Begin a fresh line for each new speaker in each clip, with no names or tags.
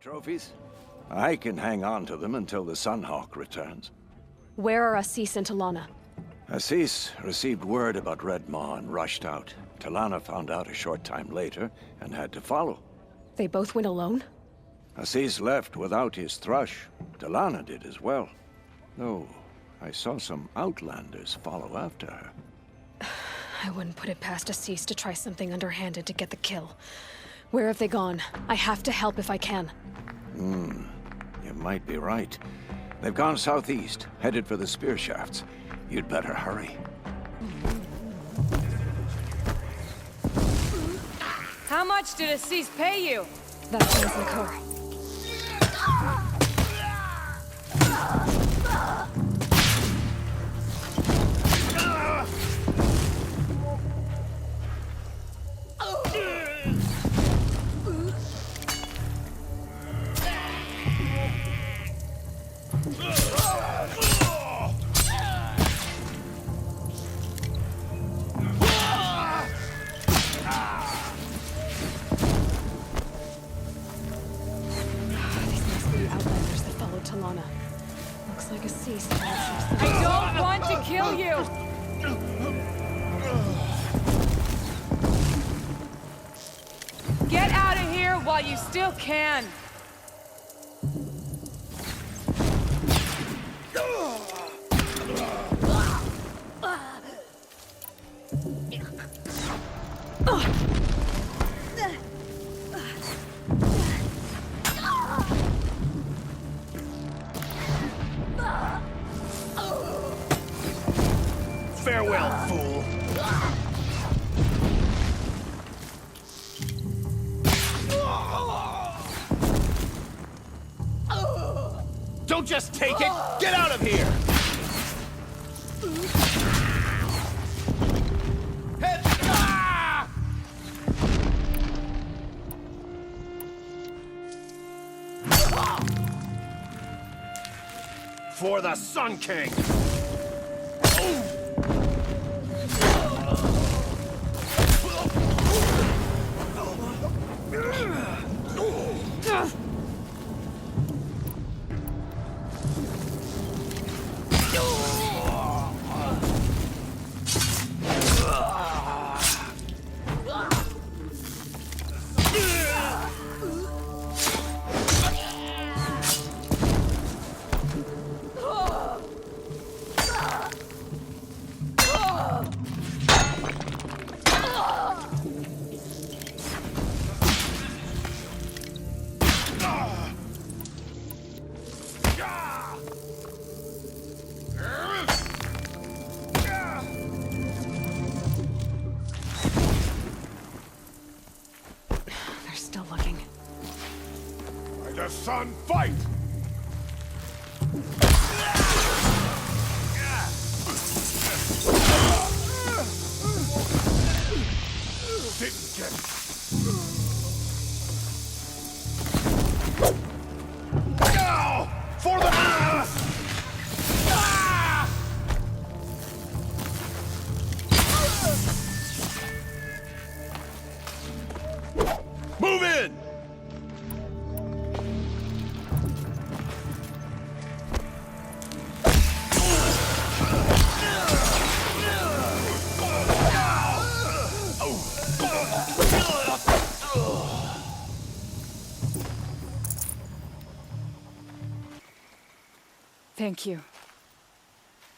Trophies? I can hang on to them until the Sunhawk returns.
Where are Assis and Talana?
Assis received word about Red Maw and rushed out. Talana found out a short time later and had to follow.
They both went alone?
Assis left without his thrush. Talana did as well. Though, I saw some outlanders follow after her.
I wouldn't put it past Assis to try something underhanded to get the kill. Where have they gone? I have to help if I can.
You might be right. They've gone southeast, headed for the spear shafts. You'd better hurry.
How much did Assis pay you?
That sounds like her. Talana. Looks like Assis had some...
I don't want to kill you! Get out of here while you still can!
Farewell, fool! Don't just take it! Get out of here! Head! Ah! For the Sun King!
They're still looking.
By the sun, fight! Didn't get it. Now! For the mass! Move in!
Thank you.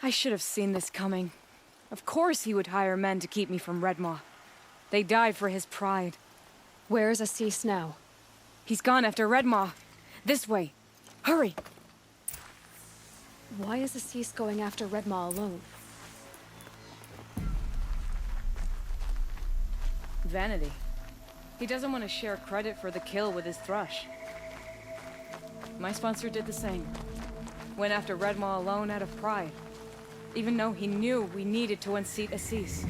I should have seen this coming. Of course he would hire men to keep me from Red Maw. They died for his pride.
Where is Assis now?
He's gone after Red Maw. This way. Hurry!
Why is Assis going after Red Maw alone?
Vanity. He doesn't want to share credit for the kill with his thrush. My sponsor did the same. Went after Red Maw alone out of pride. Even though he knew we needed to unseat Assis.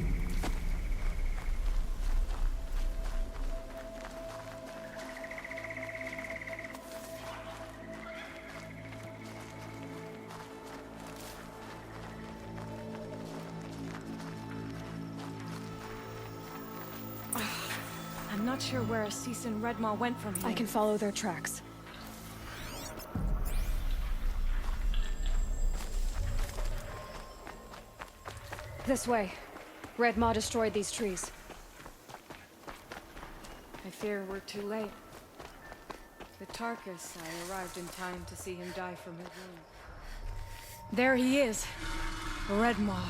I'm not sure where Assis and Red Maw went from here.
I can follow their tracks. This way. Red Maw destroyed these trees.
I fear we're too late. The Tarkus, I arrived in time to see him die from his wounds. There he is. Red Maw.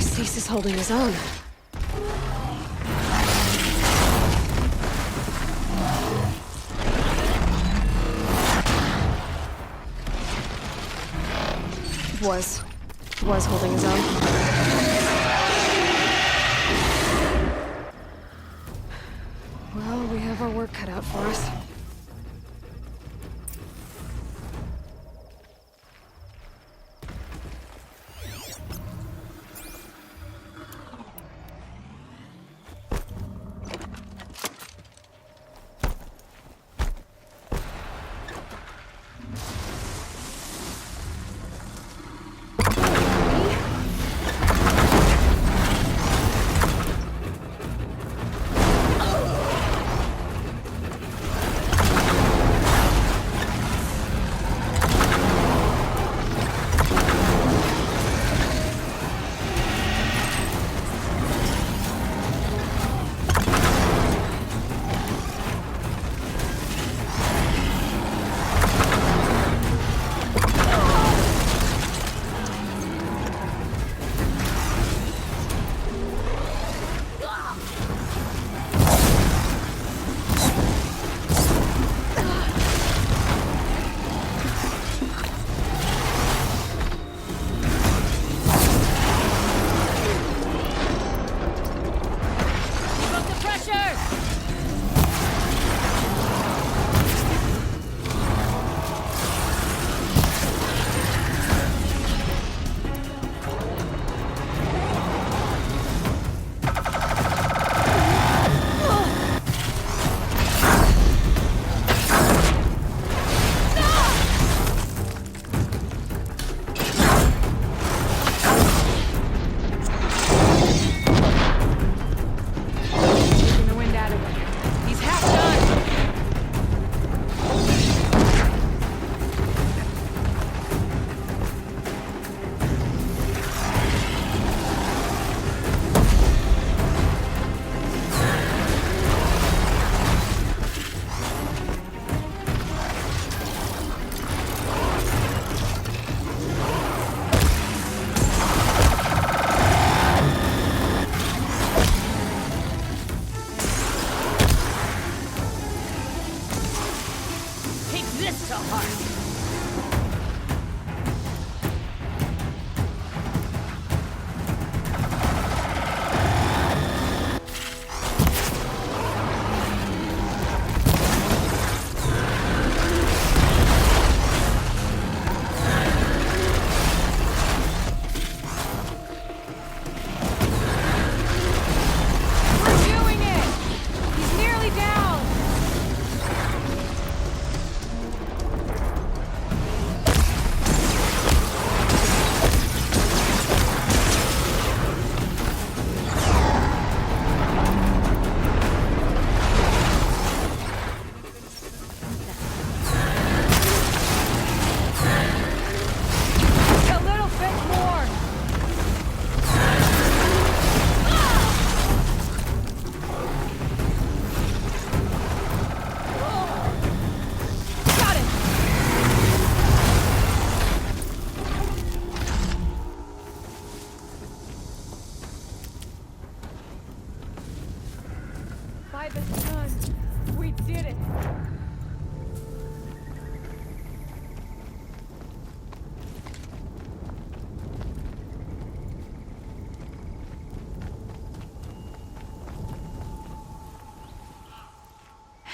Cease is holding his own. Was holding his own. Well, we have our work cut out for us.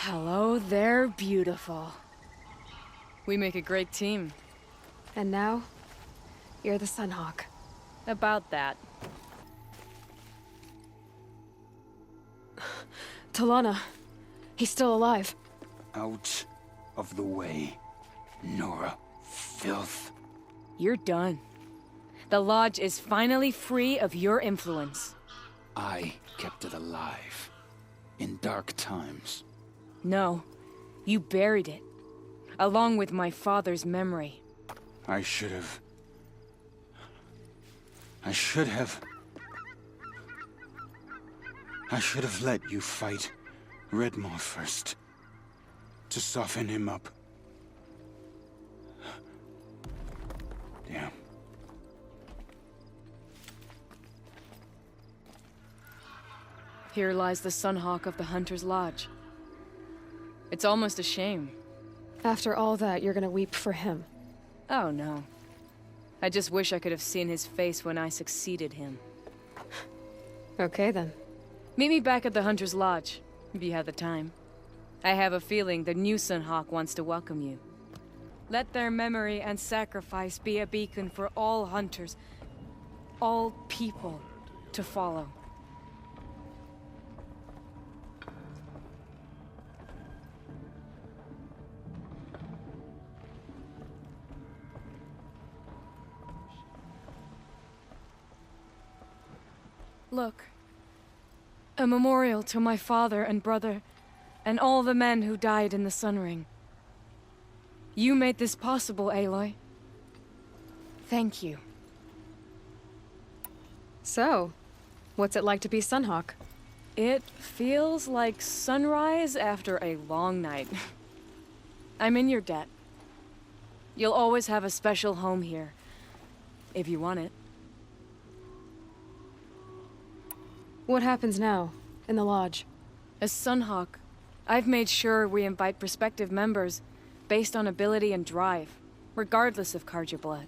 Hello there, beautiful. We make a great team.
And now, you're the Sunhawk.
About that.
Talana, he's still alive.
Out of the way, Nora. Filth.
You're done. The Lodge is finally free of your influence.
I kept it alive. In dark times.
No, you buried it. along with my father's memory.
I should have let you fight Redmaw first. To soften him up. Damn.
Here lies the Sunhawk of the Hunter's Lodge. It's almost a shame.
After all that, you're gonna weep for him.
Oh no. I just wish I could have seen his face when I succeeded him.
Okay then.
Meet me back at the Hunter's Lodge, if you have the time. I have a feeling the new Sunhawk wants to welcome you. Let their memory and sacrifice be a beacon for all hunters, all people, to follow. Look. A memorial to my father and brother, and all the men who died in the Sun Ring. You made this possible, Aloy. Thank you.
So, what's it like to be Sunhawk?
It feels like sunrise after a long night. I'm in your debt. You'll always have a special home here, if you want it.
What happens now, in the lodge?
As Sunhawk, I've made sure we invite prospective members based on ability and drive, regardless of Carja blood.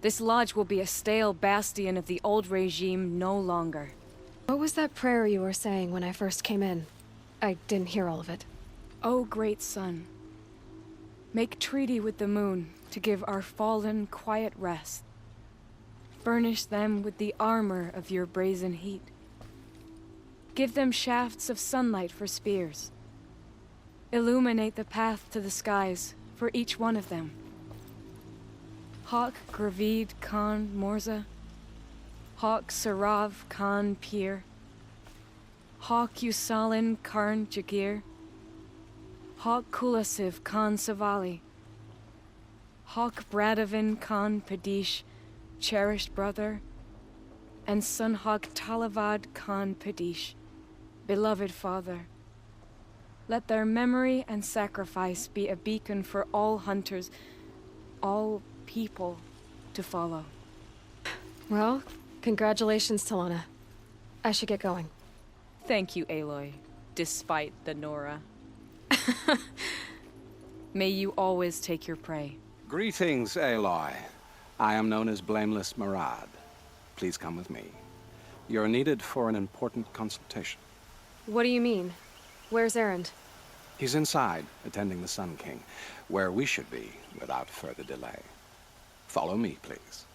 This lodge will be a stale bastion of the old regime no longer.
What was that prayer you were saying when I first came in? I didn't hear all of it.
O great sun, make treaty with the moon to give our fallen quiet rest. Furnish them with the armor of your brazen heat. Give them shafts of sunlight for spears. Illuminate the path to the skies for each one of them. Hawk Gravid Khan Morza. Hawk Sarav Khan Pir. Hawk Usalin Karn Jagir. Hawk Kulasiv Khan Savali. Hawk Bradavin Khan Padish, cherished brother. And Sunhawk Talavad Khan Padish, beloved father. Let their memory and sacrifice be a beacon for all hunters, all people, to follow.
Well, congratulations, Talana. I should get going.
Thank you, Aloy, despite the Nora. May you always take your prey.
Greetings, Aloy. I am known as Blameless Marad. Please come with me. You're needed for an important consultation.
What do you mean? Where's Erend?
He's inside, attending the Sun King, where we should be without further delay. Follow me, please.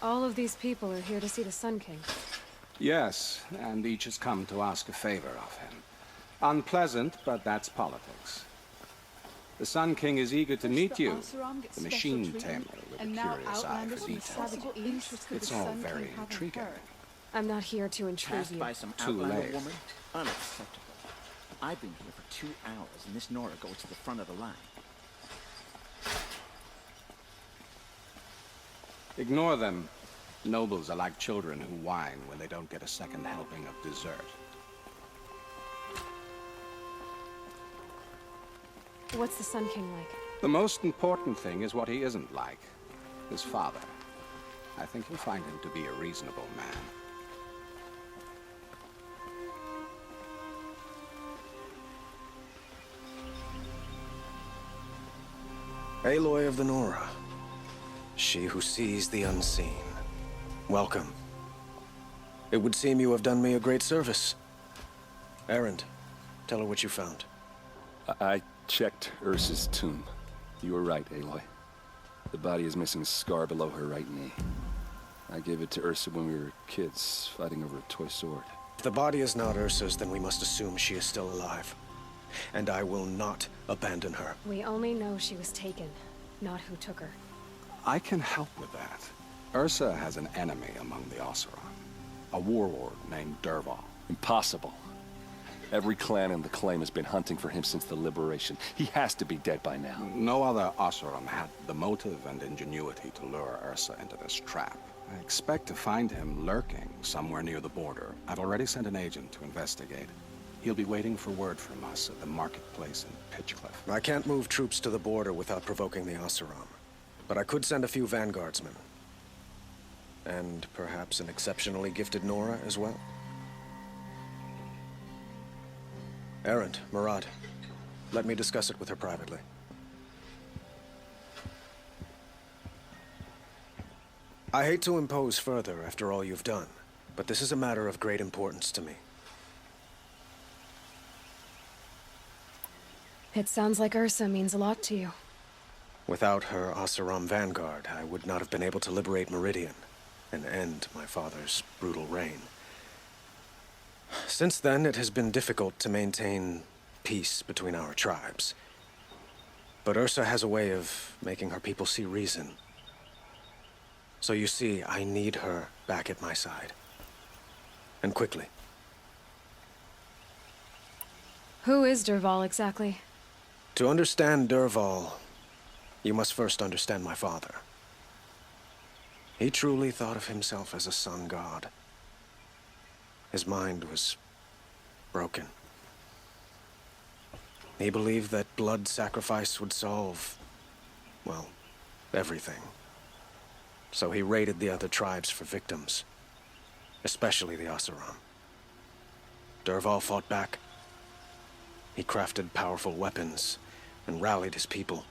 All of these people are here to see the Sun King.
Yes, and each has come to ask a favor of him. Unpleasant, but that's politics. The Sun King is eager to meet you, the machine tamer with a curious eye for detail. It's all very intriguing.
I'm not here to intrude you.
By some
Too
outlander
late.
woman? Unacceptable. I've been here for 2 hours, and this Nora goes to the front of the line.
Ignore them. Nobles are like children who whine when they don't get a second helping of dessert.
What's the Sun King like?
The most important thing is what he isn't like. His father. I think you'll find him to be a reasonable man.
Aloy of the Nora. She who sees the unseen. Welcome. It would seem you have done me a great service. Erend, tell her what you found.
I checked Ursa's tomb. You were right, Aloy. The body is missing a scar below her right knee. I gave it to Ursa when we were kids, fighting over a toy sword.
If the body is not Ursa's, then we must assume she is still alive. And I will not abandon her.
We only know she was taken, not who took her.
I can help with that. Ursa has an enemy among the Oseram. A warlord named Dervahl.
Impossible. Every clan in the claim has been hunting for him since the liberation. He has to be dead by now.
No other Oseram had the motive and ingenuity to lure Ursa into this trap. I expect to find him lurking somewhere near the border. I've already sent an agent to investigate. He'll be waiting for word from us at the marketplace in Pitchcliff.
I can't move troops to the border without provoking the Oseram. But I could send a few vanguardsmen. And perhaps an exceptionally gifted Nora as well. Erend, Murad, let me discuss it with her privately. I hate to impose further after all you've done, but this is a matter of great importance to me.
It sounds like Ursa means a lot to you.
Without her Oseram vanguard, I would not have been able to liberate Meridian and end my father's brutal reign. Since then, it has been difficult to maintain peace between our tribes. But Ursa has a way of making her people see reason. So you see, I need her back at my side. And quickly.
Who is Dervahl exactly?
To understand Dervahl, you must first understand my father. He truly thought of himself as a sun god. His mind was broken. He believed that blood sacrifice would solve, well, everything. So he raided the other tribes for victims, especially the Oseram. Dervahl fought back. He crafted powerful weapons and rallied his people.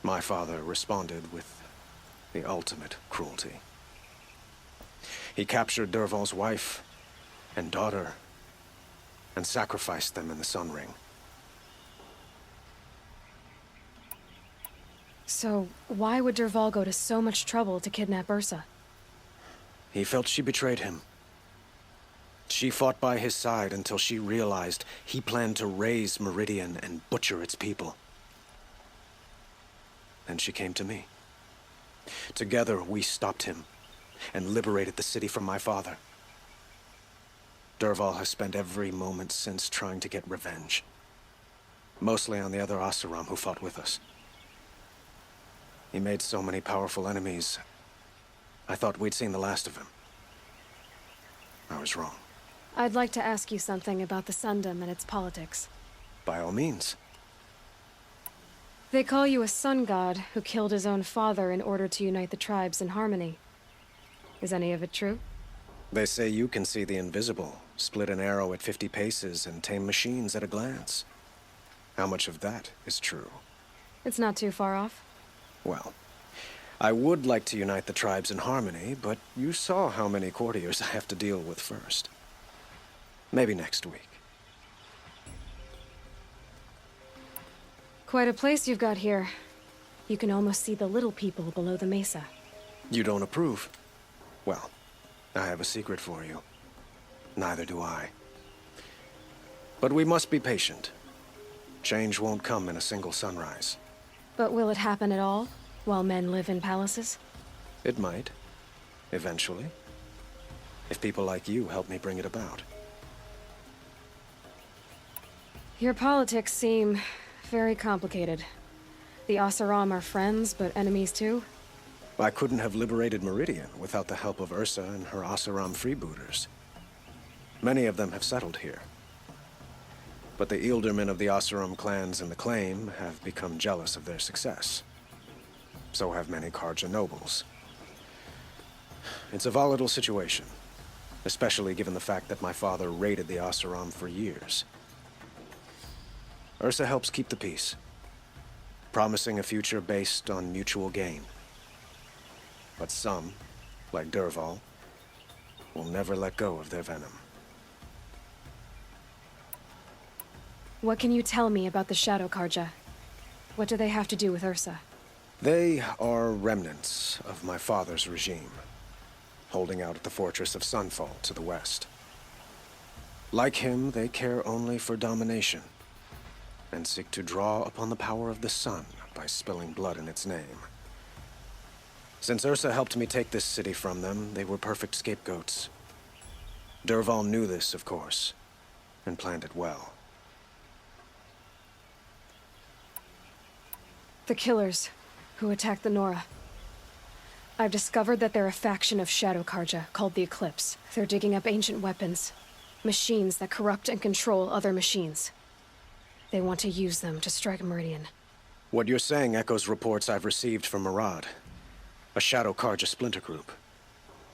My father responded with the ultimate cruelty. He captured Dervahl's wife and daughter and sacrificed them in the Sun Ring.
So, why would Dervahl go to so much trouble to kidnap Ursa?
He felt she betrayed him. She fought by his side until she realized he planned to raise Meridian and butcher its people. Then she came to me. Together, we stopped him and liberated the city from my father. Dervahl has spent every moment since trying to get revenge. Mostly on the other Oseram who fought with us. He made so many powerful enemies, I thought we'd seen the last of him. I was wrong.
I'd like to ask you something about the Sundom and its politics.
By all means.
They call you a sun god who killed his own father in order to unite the tribes in harmony. Is any of it true?
They say you can see the invisible, split an arrow at 50 paces, and tame machines at a glance. How much of that is true?
It's not too far off.
Well, I would like to unite the tribes in harmony, but you saw how many courtiers I have to deal with first. Maybe next week.
Quite a place you've got here. You can almost see the little people below the mesa.
You don't approve? Well, I have a secret for you. Neither do I. But we must be patient. Change won't come in a single sunrise.
But will it happen at all, while men live in palaces?
It might. Eventually. If people like you help me bring it about.
Your politics seem very complicated. The Oseram are friends, but enemies too?
I couldn't have liberated Meridian without the help of Ursa and her Oseram freebooters. Many of them have settled here. But the ealdormen of the Oseram clans in the claim have become jealous of their success. So have many Karja nobles. It's a volatile situation, especially given the fact that my father raided the Oseram for years. Ursa helps keep the peace, promising a future based on mutual gain. But some, like Dervahl, will never let go of their venom.
What can you tell me about the Shadow Karja? What do they have to do with Ursa?
They are remnants of my father's regime, holding out at the fortress of Sunfall to the west. Like him, they care only for domination, and seek to draw upon the power of the sun by spilling blood in its name. Since Ursa helped me take this city from them, they were perfect scapegoats. Dervahl knew this, of course, and planned it well.
The killers who attacked the Nora. I've discovered that they're a faction of Shadow Karja called the Eclipse. They're digging up ancient weapons, machines that corrupt and control other machines. They want to use them to strike Meridian.
What you're saying echoes reports I've received from Murad, a Shadow Karja splinter group.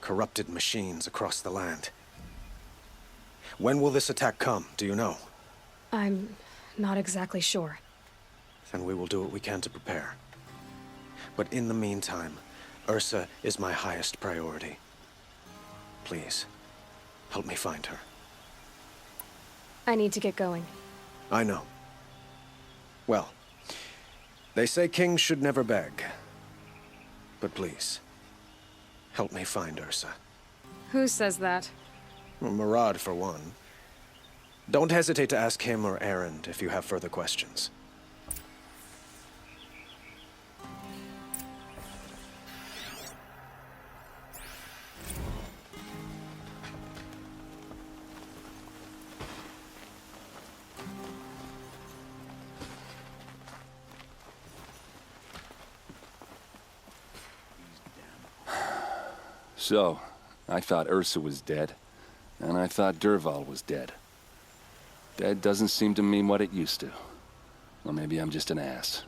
Corrupted machines across the land. When will this attack come, do you know?
I'm not exactly sure.
Then we will do what we can to prepare. But in the meantime, Ursa is my highest priority. Please, help me find her.
I need to get going.
I know. Well, they say kings should never beg. But please, help me find Ursa.
Who says that?
Well, Murad, for one. Don't hesitate to ask him or Erend if you have further questions.
So, I thought Ursa was dead, and I thought Dervahl was dead. Dead doesn't seem to mean what it used to. Or maybe I'm just an ass.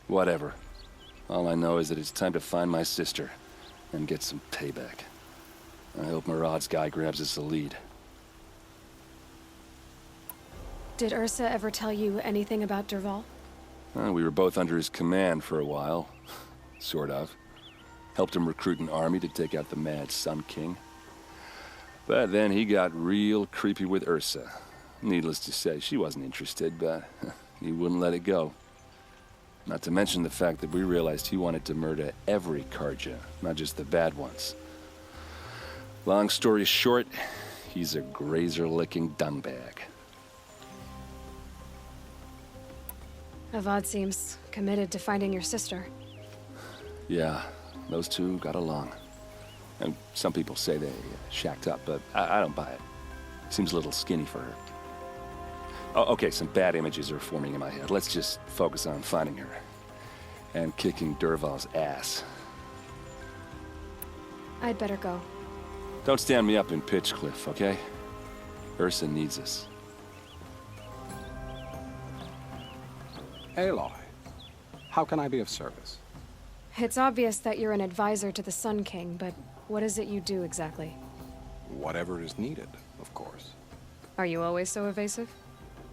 Whatever. All I know is that it's time to find my sister and get some payback. I hope Murad's guy grabs us the lead.
Did Ursa ever tell you anything about Dervahl?
We were both under his command for a while. Sort of. Helped him recruit an army to take out the mad Sun King. But then he got real creepy with Ursa. Needless to say, she wasn't interested, but he wouldn't let it go. Not to mention the fact that we realized he wanted to murder every Karja, not just the bad ones. Long story short, he's a grazer-licking dungbag.
Avad seems committed to finding your sister.
Yeah. Those two got along. And some people say they shacked up, but I don't buy it. Seems a little skinny for her. Oh, okay, some bad images are forming in my head. Let's just focus on finding her. And kicking Dervahl's ass.
I'd better go.
Don't stand me up in Pitchcliff, okay? Ursa needs us.
Aloy, how can I be of service?
It's obvious that you're an advisor to the Sun King, but what is it you do exactly?
Whatever is needed, of course.
Are you always so evasive?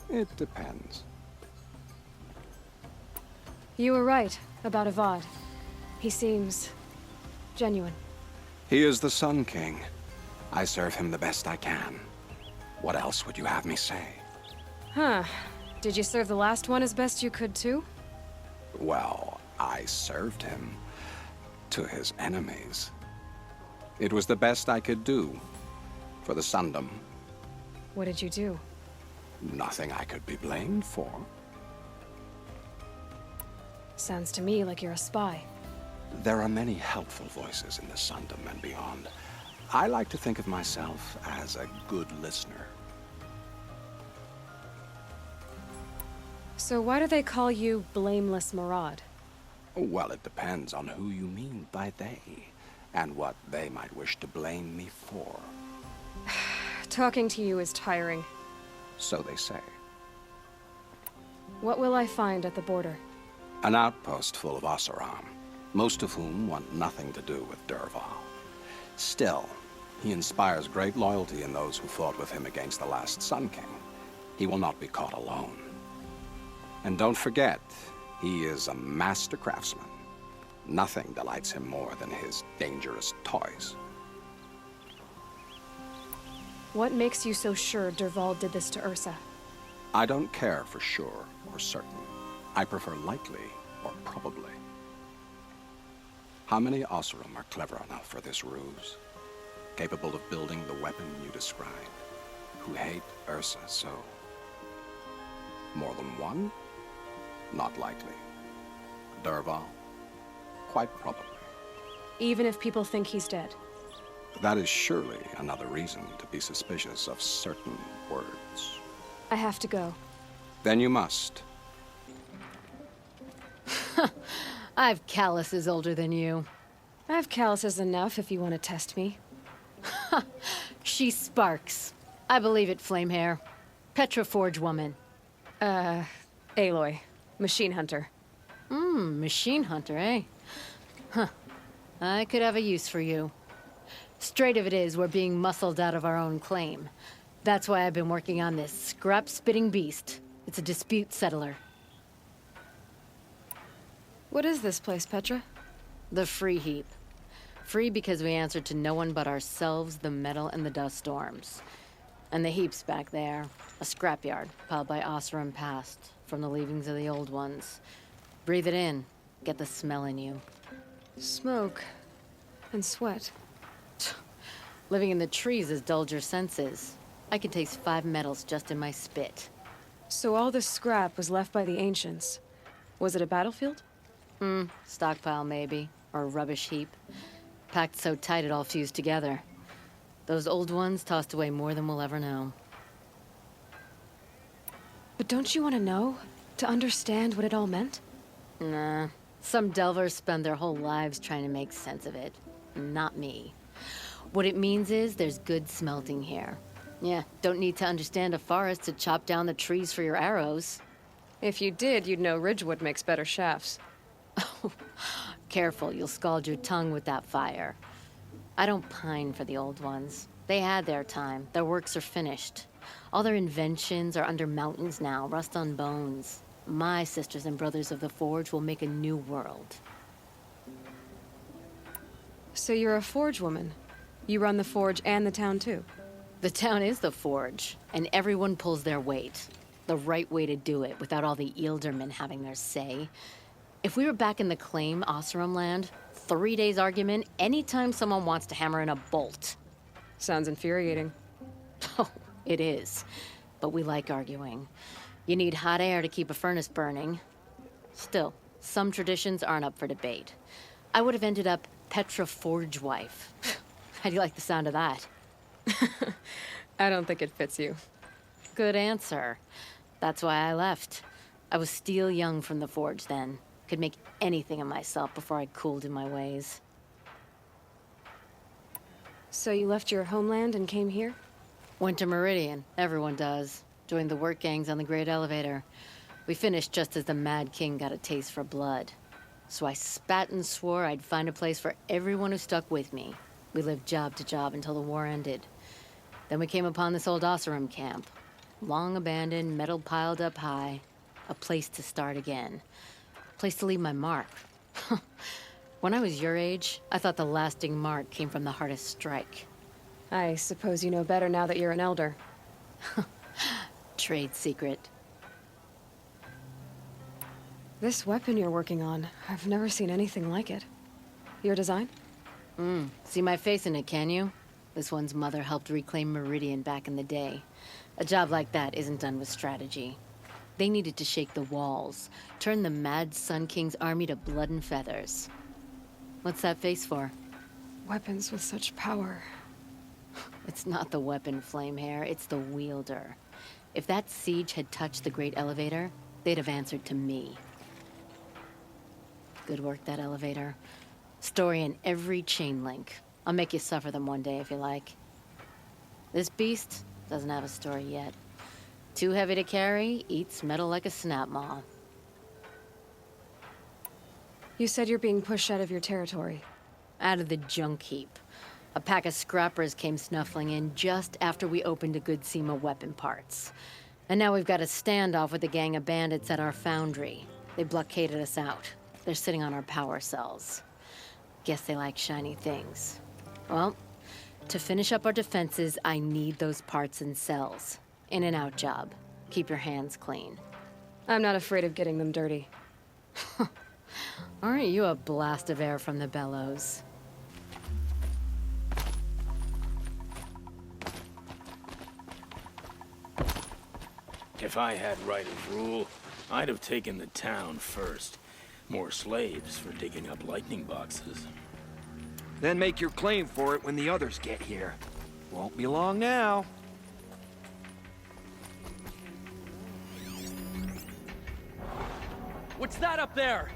It depends.
You were right about Avad. He seems genuine.
He is the Sun King. I serve him the best I can. What else would you have me say?
Huh. Did you serve the last one as best you could, too?
Well, I served him to his enemies. It was the best I could do for the Sundom.
What did you do?
Nothing I could be blamed for.
Sounds to me like you're a spy.
There are many helpful voices in the Sundom and beyond. I like to think of myself as a good listener.
So why do they call you Blameless Murad?
Well, it depends on who you mean by they, and what they might wish to blame me for.
Talking to you is tiring.
So they say.
What will I find at the border?
An outpost full of Oseram, most of whom want nothing to do with Dervahl. Still, he inspires great loyalty in those who fought with him against the last Sun King. He will not be caught alone. And don't forget, he is a master craftsman. Nothing delights him more than his dangerous toys.
What makes you so sure Dervahl did this to Ursa?
I don't care for sure or certain. I prefer likely or probably. How many Oseram are clever enough for this ruse? Capable of building the weapon you described? Who hate Ursa so? More than one? Not likely. Dervahl? Quite probably.
even if people think he's dead.
That is surely another reason to be suspicious of certain words.
I have to go.
Then you must.
I've calluses older than you.
I have calluses enough if you want to test me.
She sparks. I believe it, Flamehair. Petra Forge woman.
Aloy. Machine hunter.
Machine hunter, eh? Huh. I could have a use for you. Straight of it is, we're being muscled out of our own claim. That's why I've been working on this scrap-spitting beast. It's a dispute settler.
What is this place, Petra?
The Free Heap. Free because we answer to no one but ourselves, the metal, and the dust storms. And the heap's back there. A scrapyard, piled by Oseram past, from the leavings of the old ones. Breathe it in. Get the smell in you.
Smoke. And sweat.
Living in the trees has dulled your senses. I can taste 5 metals just in my spit.
So all this scrap was left by the ancients. Was it a battlefield?
Stockpile maybe, or a rubbish heap. Packed so tight it all fused together. Those old ones tossed away more than we'll ever know.
But don't you want to know? To understand what it all meant?
Nah. Some delvers spend their whole lives trying to make sense of it. Not me. What it means is there's good smelting here. Yeah, don't need to understand a forest to chop down the trees for your arrows.
If you did, you'd know Ridgewood makes better shafts.
Careful, you'll scald your tongue with that fire. I don't pine for the old ones. They had their time. Their works are finished. All their inventions are under mountains now, rust on bones. My sisters and brothers of the Forge will make a new world.
So you're a Forge woman. You run the Forge and the town too.
The town is the Forge, and everyone pulls their weight. The right way to do it, without all the Ealdermen having their say. If we were back in the claim, Oseram land, 3 days argument anytime someone wants to hammer in a bolt.
Sounds infuriating.
Oh, it is. But we like arguing. You need hot air to keep a furnace burning. Still, some traditions aren't up for debate. I would have ended up Petra Forge wife. How do you like the sound of that?
I don't think it fits you.
Good answer. That's why I left. I was steel young from the Forge then. Could make anything of myself before I cooled in my ways.
So you left your homeland and came here?
Went to Meridian. Everyone does. Joined the work gangs on the Great Elevator. We finished just as the Mad King got a taste for blood. So I spat and swore I'd find a place for everyone who stuck with me. We lived job to job until the war ended. Then we came upon this old Oseram camp. Long abandoned, metal piled up high. A place to start again. A place to leave my mark. When I was your age, I thought the lasting mark came from the hardest strike.
I suppose you know better now that you're an elder.
Trade secret.
This weapon you're working on, I've never seen anything like it. Your design?
See my face in it, can you? This one's mother helped reclaim Meridian back in the day. A job like that isn't done with strategy. They needed to shake the walls, turn the mad Sun King's army to blood and feathers. What's that face for?
Weapons with such power.
It's not the weapon, Flamehair, it's the wielder. If that siege had touched the Great Elevator, they'd have answered to me. Good work, that elevator. Story in every chain link. I'll make you suffer them one day if you like. This beast doesn't have a story yet. Too heavy to carry, eats metal like a snap maw.
You said you're being pushed out of your territory.
Out of the junk heap. A pack of scrappers came snuffling in just after we opened a good seam of weapon parts. And now we've got a standoff with a gang of bandits at our foundry. They blockaded us out. They're sitting on our power cells. Guess they like shiny things. Well, to finish up our defenses, I need those parts and cells. In and out job. Keep your hands clean.
I'm not afraid of getting them dirty.
Aren't you a blast of air from the bellows?
If I had right of rule, I'd have taken the town first. More slaves for digging up lightning boxes.
Then make your claim for it when the others get here. Won't be long now.
What's that up there?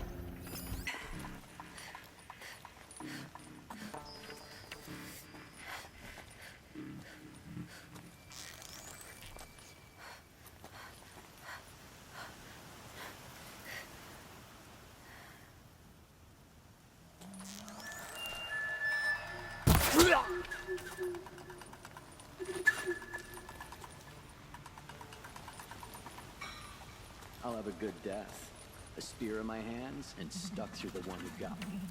I'll have a good death. A spear in my hands and stuck through the one who got me.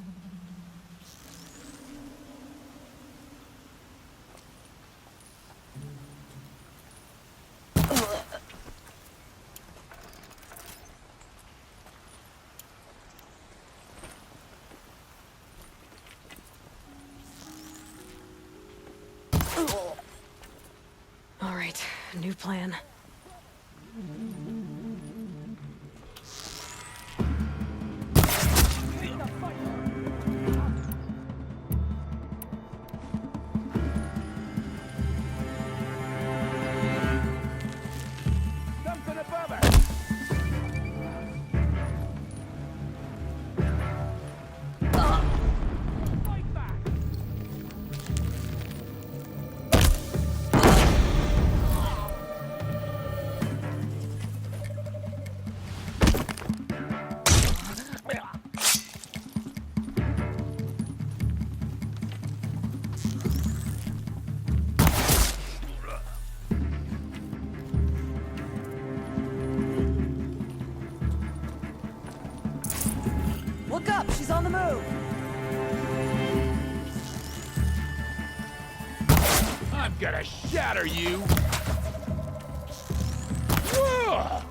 All right, new plan.
Something above us! Fight back!
Look up! She's on the move!
I'm gonna shatter you! Whoa!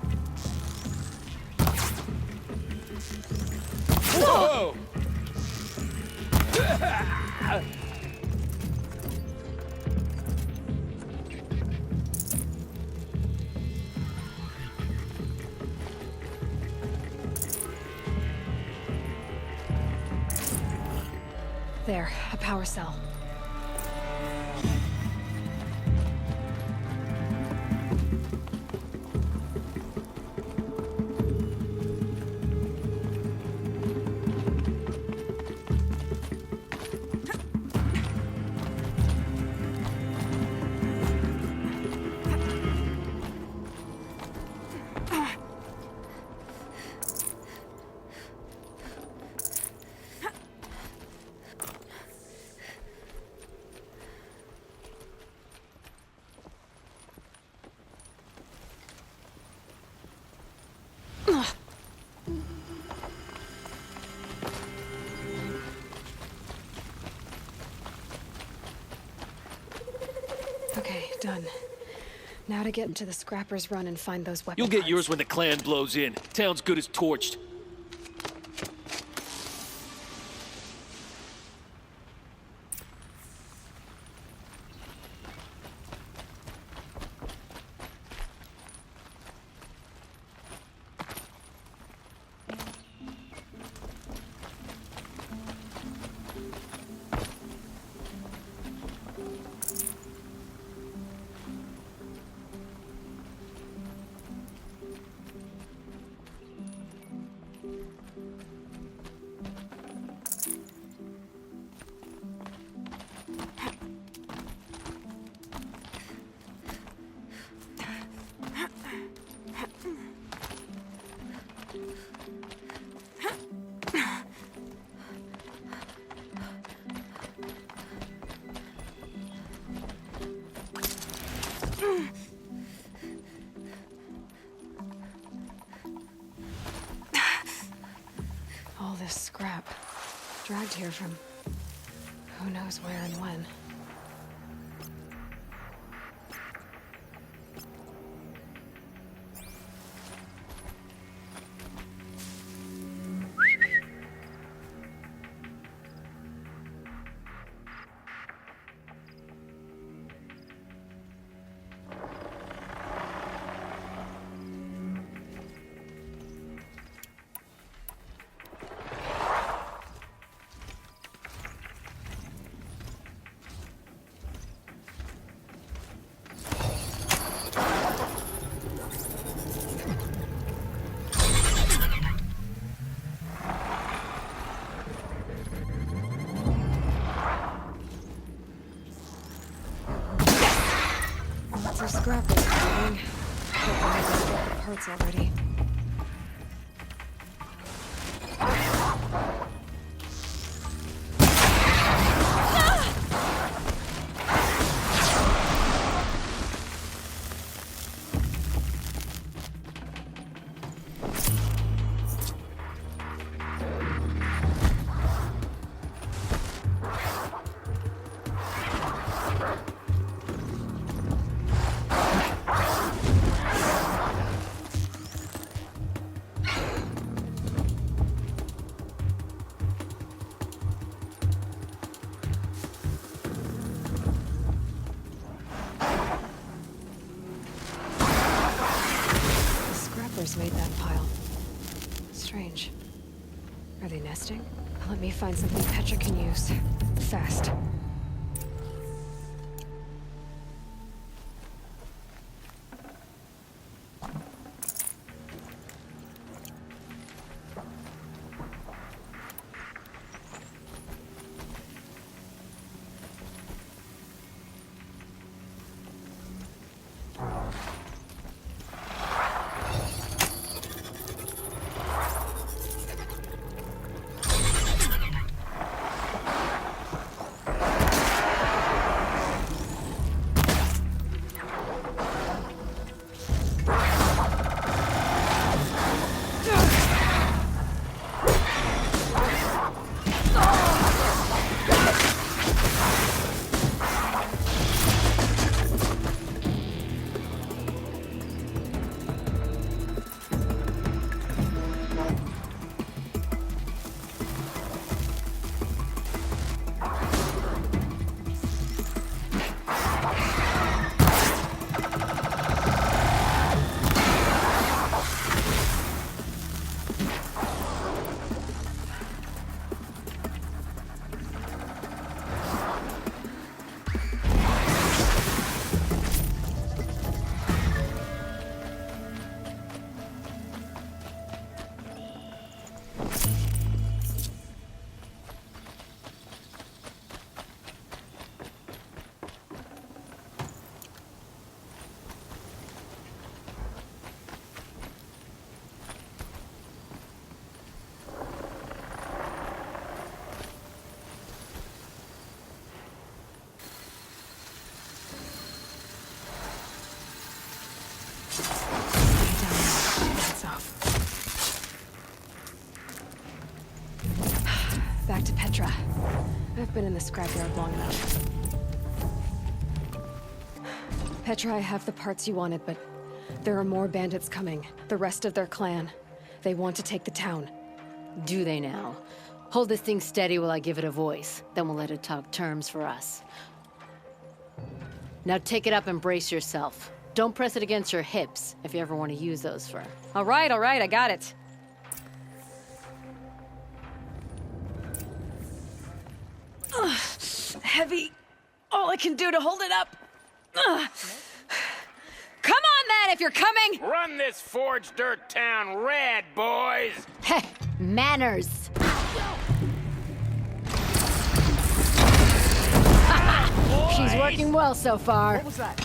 Whoa!
There, a power cell. Okay, done. Now to get into the Scrapper's Run and find those weapons.
You'll get yours when the clan blows in. Town's good as torched.
All this scrap. Dragged here from who knows where and when. bandits already. Made that pile. Strange. Are they nesting? Let me find something Petra can use. Fast. Back to Petra. I've been in the scrapyard long enough. Petra, I have the parts you wanted, but there are more bandits coming. The rest of their clan. They want to take the town.
Do they now? Hold this thing steady while I give it a voice. Then we'll let it talk terms for us. Now take it up and brace yourself. Don't press it against your hips, if you ever want to use those for...
All right, I got it.
Ugh, heavy. All I can do to hold it up. Ugh.
Come on, then, if you're coming!
Run this forged dirt town red, boys!
Heh, manners! She's working well so far.
What was that?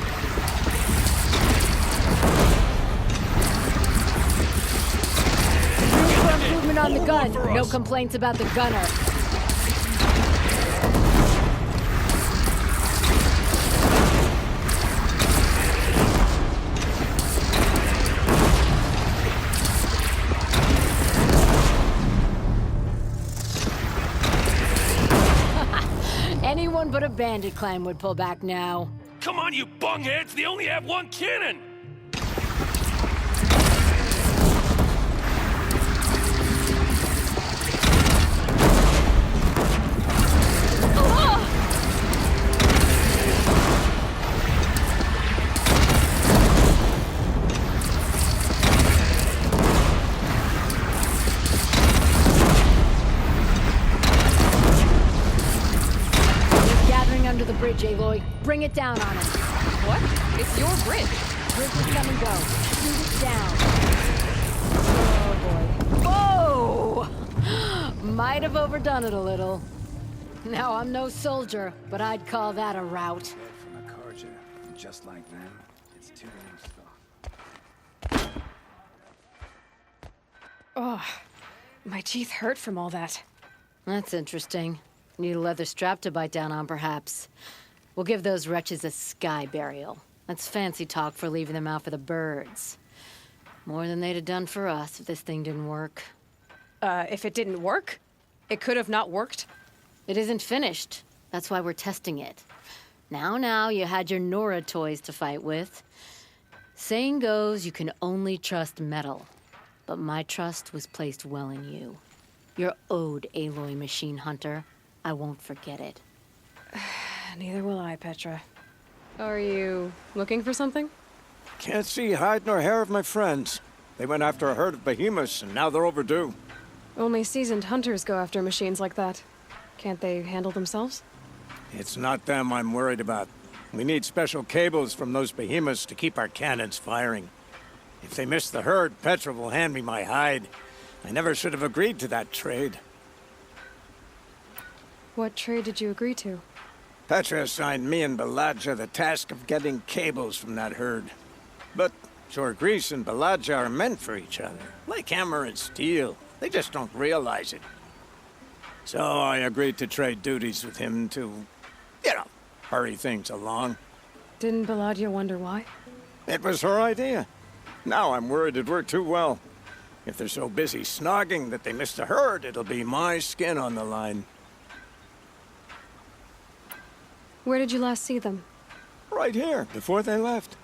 Room for improvement on the gun. No complaints about the gunner. Anyone but a bandit clan would pull back now.
Come on, you bungheads! They only have one cannon!
Under the bridge, Aloy. Bring it down on us.
What? It's your bridge.
Bridge is come and go. Shoot it down. Oh, boy. Whoa! Might have overdone it a little. Now, I'm no soldier, but I'd call that a rout.
From a Karja, and just like them, it's too damn
Oh, my teeth hurt from all that.
That's interesting. Need a leather strap to bite down on, perhaps. We'll give those wretches a sky burial. That's fancy talk for leaving them out for the birds. More than they'd have done for us if this thing didn't work.
If it didn't work? It could have not worked?
It isn't finished. That's why we're testing it. Now, you had your Nora toys to fight with. Saying goes, you can only trust metal. But my trust was placed well in you. You're owed, Aloy Machine Hunter. I won't forget it.
Neither will I, Petra. Are you looking for something?
Can't see hide nor hair of my friends. They went after a herd of behemoths, and now they're overdue.
Only seasoned hunters go after machines like that. Can't they handle themselves?
It's not them I'm worried about. We need special cables from those behemoths to keep our cannons firing. If they miss the herd, Petra will hand me my hide. I never should have agreed to that trade.
What trade did you agree to?
Petra assigned me and Baladja the task of getting cables from that herd. But Jorgris and Baladja are meant for each other, like hammer and steel. They just don't realize it. So I agreed to trade duties with him to, hurry things along.
Didn't Baladja wonder why?
It was her idea. Now I'm worried it worked too well. If they're so busy snogging that they miss the herd, it'll be my skin on the line.
Where did you last see them?
Right here, before they left.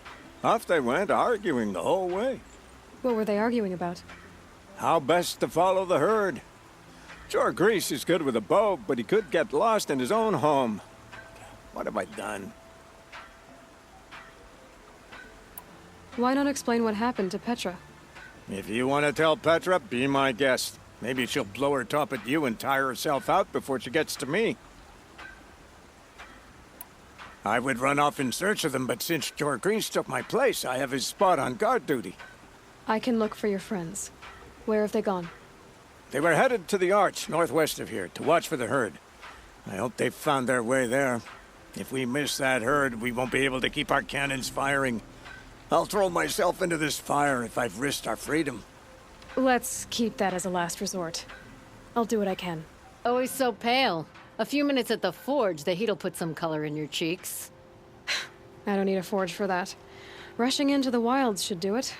Off they went, arguing the whole way.
What were they arguing about?
How best to follow the herd. Jorgris is good with a bow, but he could get lost in his own home. What have I done?
Why not explain what happened to Petra?
If you want to tell Petra, be my guest. Maybe she'll blow her top at you and tire herself out before she gets to me. I would run off in search of them, but since Jorgris took my place, I have his spot on guard duty.
I can look for your friends. Where have they gone?
They were headed to the Arch, northwest of here, to watch for the herd. I hope they've found their way there. If we miss that herd, we won't be able to keep our cannons firing. I'll throw myself into this fire if I've risked our freedom.
Let's keep that as a last resort. I'll do what I can.
Always so pale. A few minutes at the forge, the heat'll put some color in your cheeks.
I don't need a forge for that. Rushing into the wilds should do it.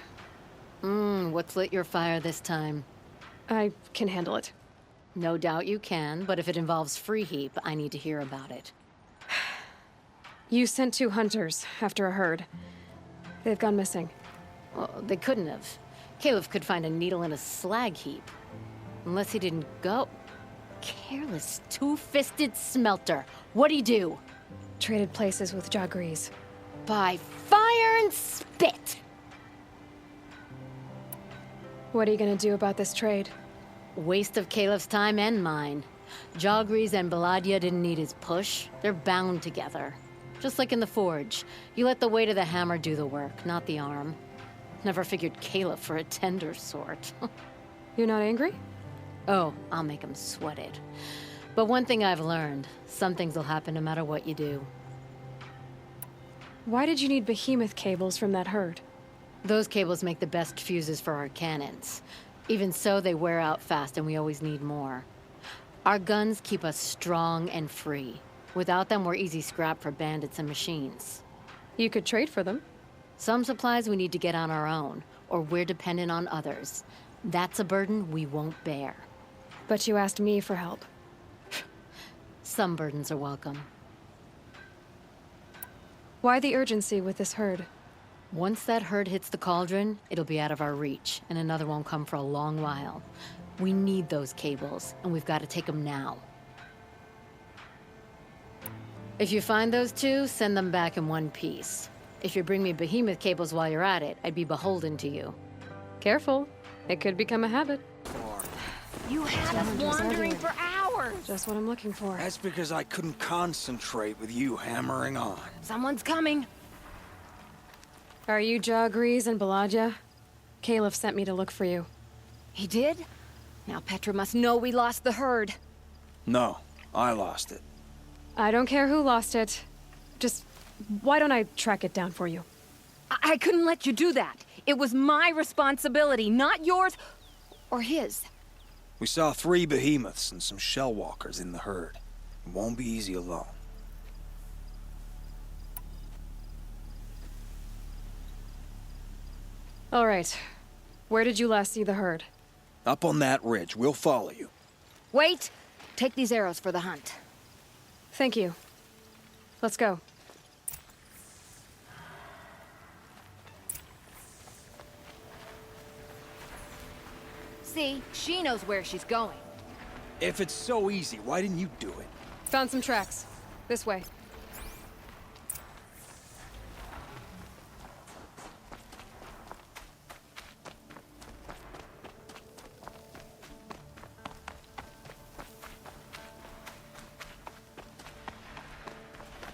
What's lit your fire this time?
I can handle it.
No doubt you can, but if it involves free heap, I need to hear about it.
You sent 2 hunters after a herd. They've gone missing.
Well, they couldn't have. Caleb could find a needle in a slag heap. Unless he didn't go. Careless, two-fisted smelter. What'd he do?
Traded places with Jorgris.
By fire and spit!
What are you gonna do about this trade?
Waste of Caleb's time and mine. Jorgris and Baladja didn't need his push. They're bound together. Just like in the forge. You let the weight of the hammer do the work, not the arm. Never figured Caleb for a tender sort.
You're not angry?
Oh, I'll make him sweat it. But one thing I've learned, some things will happen no matter what you do.
Why did you need behemoth cables from that herd?
Those cables make the best fuses for our cannons. Even so, they wear out fast and we always need more. Our guns keep us strong and free. Without them, we're easy scrap for bandits and machines.
You could trade for them.
Some supplies we need to get on our own, or we're dependent on others. That's a burden we won't bear.
But you asked me for help.
Some burdens are welcome.
Why the urgency with this herd?
Once that herd hits the cauldron, it'll be out of our reach, and another won't come for a long while. We need those cables, and we've got to take them now. If you find those 2, send them back in one piece. If you bring me behemoth cables while you're at it, I'd be beholden to you.
Careful. It could become a habit.
You had us wandering for hours!
Just what I'm looking for.
That's because I couldn't concentrate with you hammering on.
Someone's coming.
Are you Jorgris and Baladja? Caleb sent me to look for you.
He did? Now Petra must know we lost the herd.
No, I lost it.
I don't care who lost it. Just, why don't I track it down for you?
I couldn't let you do that. It was my responsibility, not yours Or his?
We saw 3 behemoths and some shell walkers in the herd. It won't be easy alone.
All right. Where did you last see the herd?
Up on that ridge. We'll follow you.
Wait! Take these arrows for the hunt.
Thank you. Let's go.
See, she knows where she's going.
If it's so easy, why didn't you do it?
Found some tracks. This way.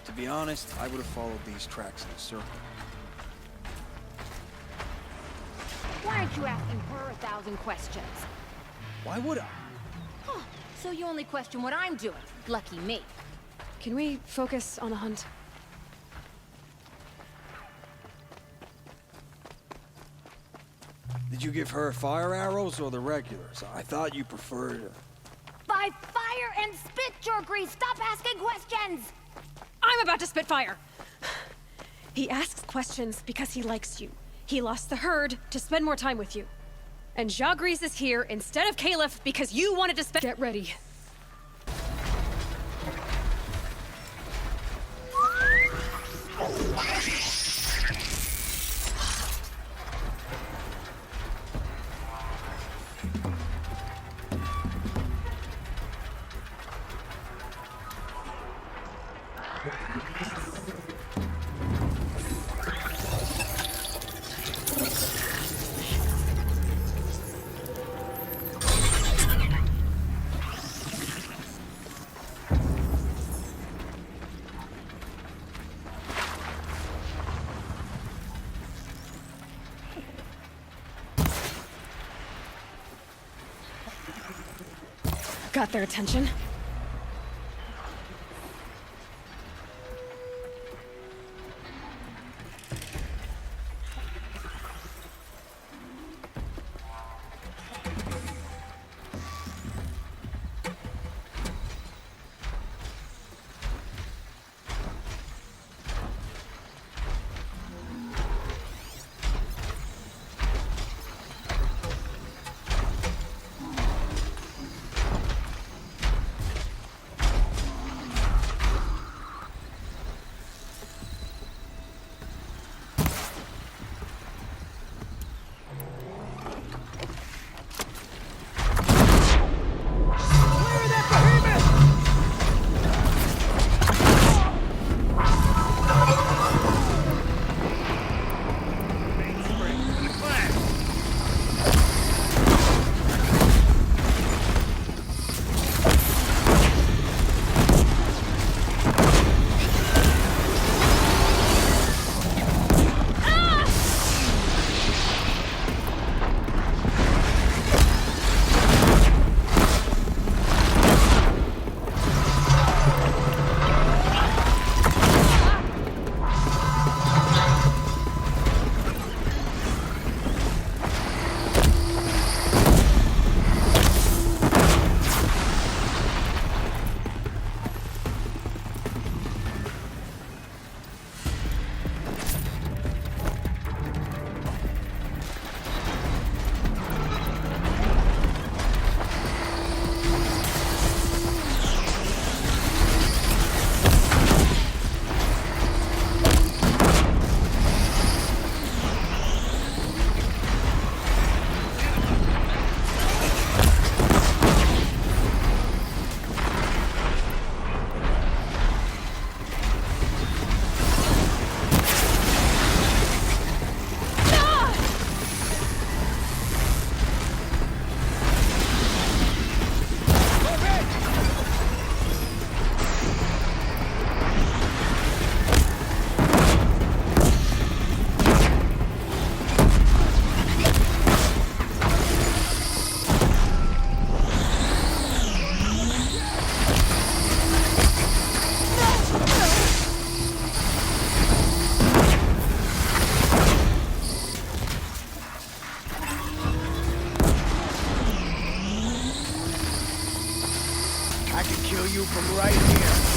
To be honest, I would have followed these tracks in a circle.
Why aren't you asking her 1,000 questions?
Why would I?
Huh, so you only question what I'm doing. Lucky me.
Can we focus on the hunt?
Did you give her fire arrows or the regulars? I thought you preferred...
By fire and spit, Jorgrease! Stop asking questions!
I'm about to spit fire! He asks questions because he likes you. He lost the herd to spend more time with you. And Jorgrease is here instead of Caliph because you wanted to spend— Get ready. Got their attention.
I can kill you from right here.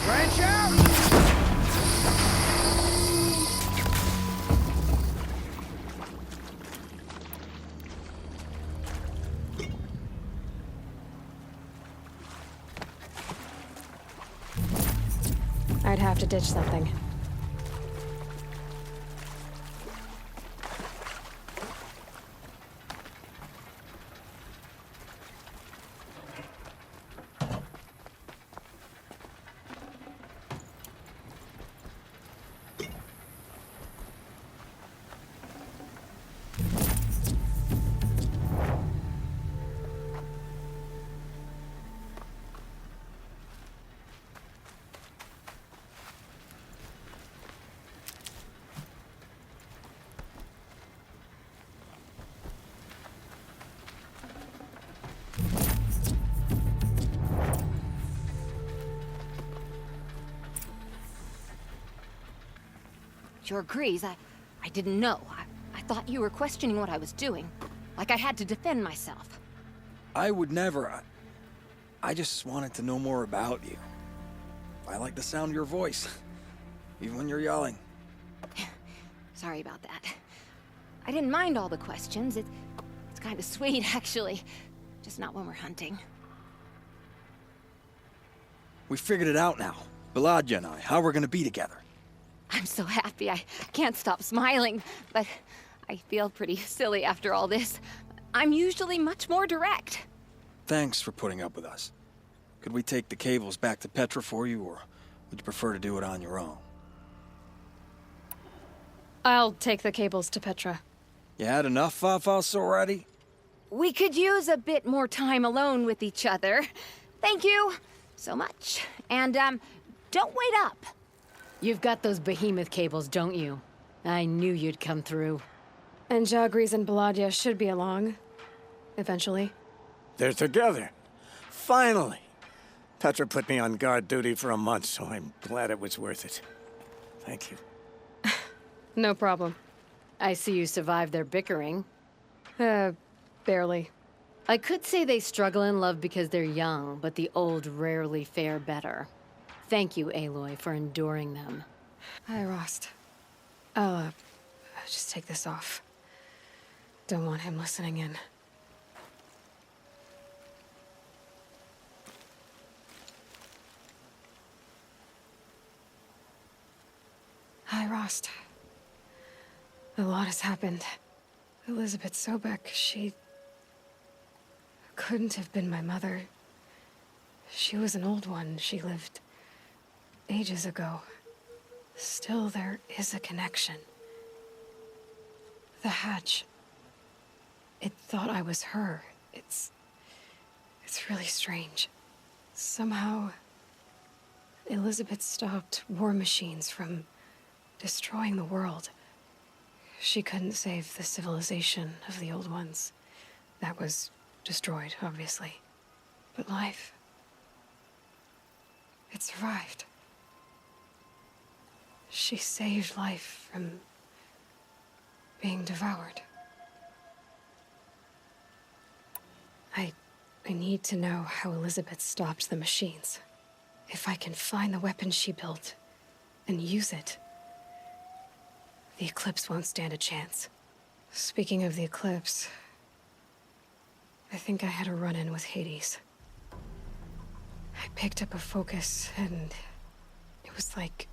Branch out!
I'd have to ditch something.
Your Grease, I didn't know. I thought you were questioning what I was doing. Like I had to defend myself.
I would never. I just wanted to know more about you. I like the sound of your voice, even when you're yelling.
Sorry about that. I didn't mind all the questions. It's kind of sweet, actually. Just not when we're hunting.
We figured it out now. Baladja and I, how we're gonna be together.
I'm so happy. I can't stop smiling, but I feel pretty silly after all this. I'm usually much more direct.
Thanks for putting up with us. Could we take the cables back to Petra for you, or would you prefer to do it on your own?
I'll take the cables to Petra.
You had enough fuss already?
We could use a bit more time alone with each other. Thank you so much. And, don't wait up.
You've got those behemoth cables, don't you? I knew you'd come through.
And Jagris and Baladja should be along. Eventually.
They're together. Finally. Petra put me on guard duty for a month, so I'm glad it was worth it. Thank you.
No problem.
I see you survived their bickering.
Barely.
I could say they struggle in love because they're young, but the old rarely fare better. Thank you, Aloy, for enduring them.
Hi, Rost. I'll, just take this off. Don't want him listening in. Hi, Rost. A lot has happened. Elizabeth Sobek, she couldn't have been my mother. She was an old one. She lived ages ago. Still, there is a connection. The hatch. It thought I was her. It's really strange. Somehow, Elizabeth stopped war machines from destroying the world. She couldn't save the civilization of the old ones. That was destroyed, obviously. But life, it survived. She saved life from being devoured. I need to know how Elizabeth stopped the machines. If I can find the weapon she built and use it, the Eclipse won't stand a chance. Speaking of the Eclipse, I think I had a run-in with Hades. I picked up a focus and It was like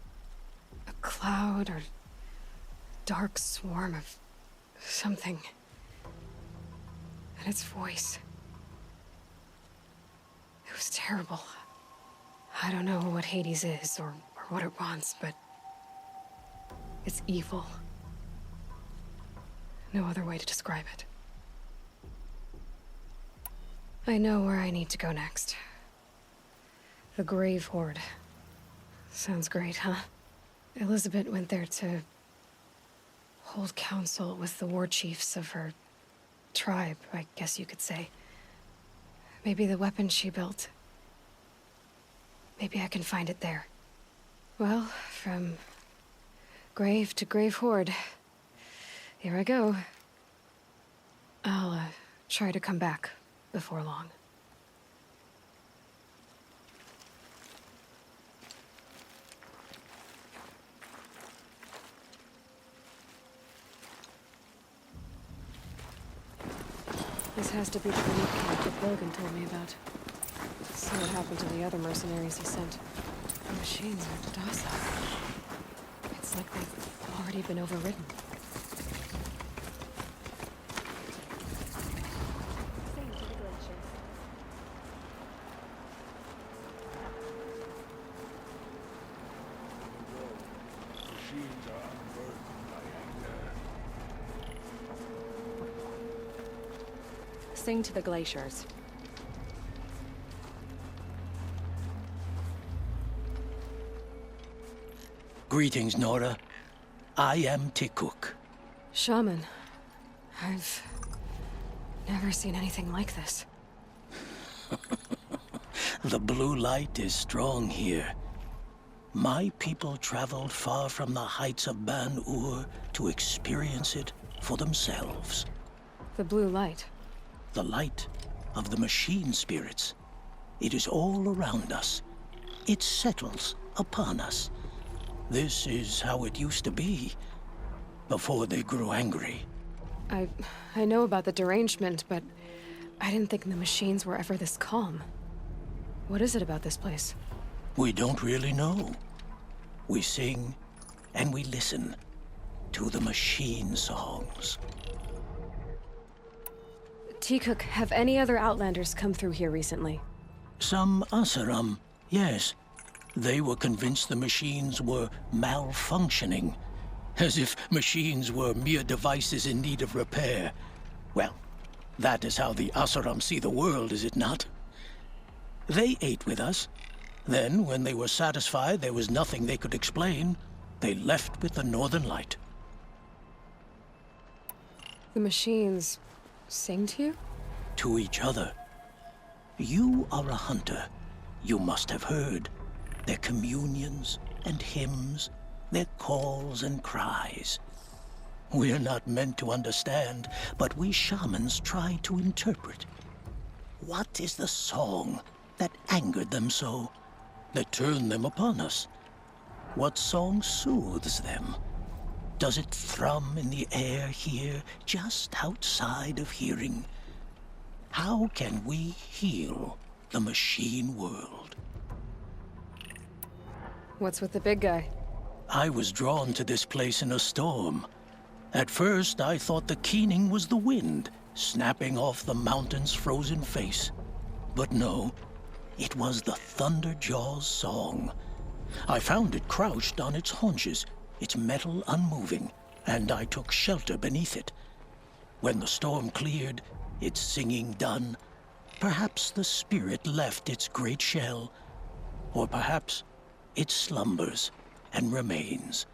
a cloud or dark swarm of something. And its voice. It was terrible. I don't know what Hades is or what it wants, but it's evil. No other way to describe it. I know where I need to go next. The Grave Horde. Sounds great, huh? Elizabeth went there to hold council with the war chiefs of her tribe, I guess you could say. Maybe the weapon she built. Maybe I can find it there. Well, from grave to Grave Horde. Here I go. I'll try to come back before long. This has to be the relief camp that Logan told me about. See what happened to the other mercenaries he sent. The machines are docile. It's like they've already been overridden.
Sing to the glaciers.
Greetings, Nora. I am Tikuk.
Shaman. I've never seen anything like this.
The blue light is strong here. My people traveled far from the heights of Ban-Ur to experience it for themselves.
The blue light?
The light of the machine spirits. It is all around us. It settles upon us. This is how it used to be, before they grew angry.
I know about the derangement, but I didn't think the machines were ever this calm. What is it about this place?
We don't really know. We sing and we listen to the machine songs.
Tikuk, have any other Outlanders come through here recently?
Some Asaram, yes. They were convinced the machines were malfunctioning, as if machines were mere devices in need of repair. Well, that is how the Asaram see the world, is it not? They ate with us. Then, when they were satisfied there was nothing they could explain, they left with the Northern Light.
The machines sing to you?
To each other. You are a hunter. You must have heard their communions and hymns, their calls and cries. We're not meant to understand, but we shamans try to interpret. What is the song that angered them so, that turned them upon us? What song soothes them? Does it thrum in the air here, just outside of hearing? How can we heal the machine world?
What's with the big guy?
I was drawn to this place in a storm. At first, I thought the keening was the wind, snapping off the mountain's frozen face. But no, it was the Thunderjaw's song. I found it crouched on its haunches, its metal unmoving, and I took shelter beneath it. When the storm cleared, its singing done, perhaps the spirit left its great shell, or perhaps it slumbers and remains.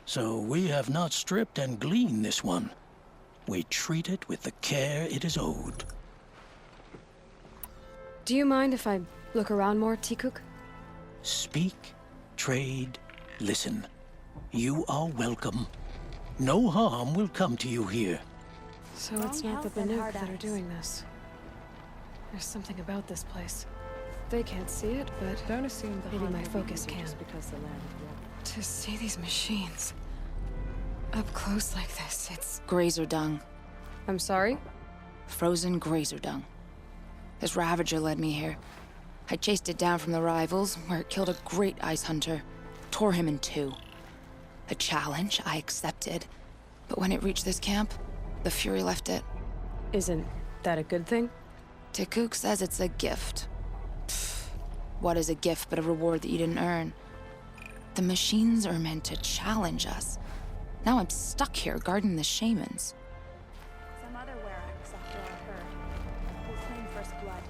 So we have not stripped and gleaned this one. We treat it with the care it is owed.
Do you mind if I look around more, Tikuk?
Speak, trade, listen. You are welcome. No harm will come to you here.
So it's not the Banuk that are doing this. There's something about this place. They can't see it, but
don't assume
maybe my focus can.
Just because the land is warped.
To see these machines up close like this, it's...
Grazer dung.
I'm sorry?
Frozen grazer dung. This Ravager led me here. I chased it down from the rivals, where it killed a great ice hunter, tore him in two. The challenge I accepted, but when it reached this camp, the Fury left it.
Isn't that a good thing?
Tikuk says it's a gift. What is a gift but a reward that you didn't earn? The machines are meant to challenge us. Now I'm stuck here guarding the shamans.
Some other Werax after our herd. We'll claim first blood.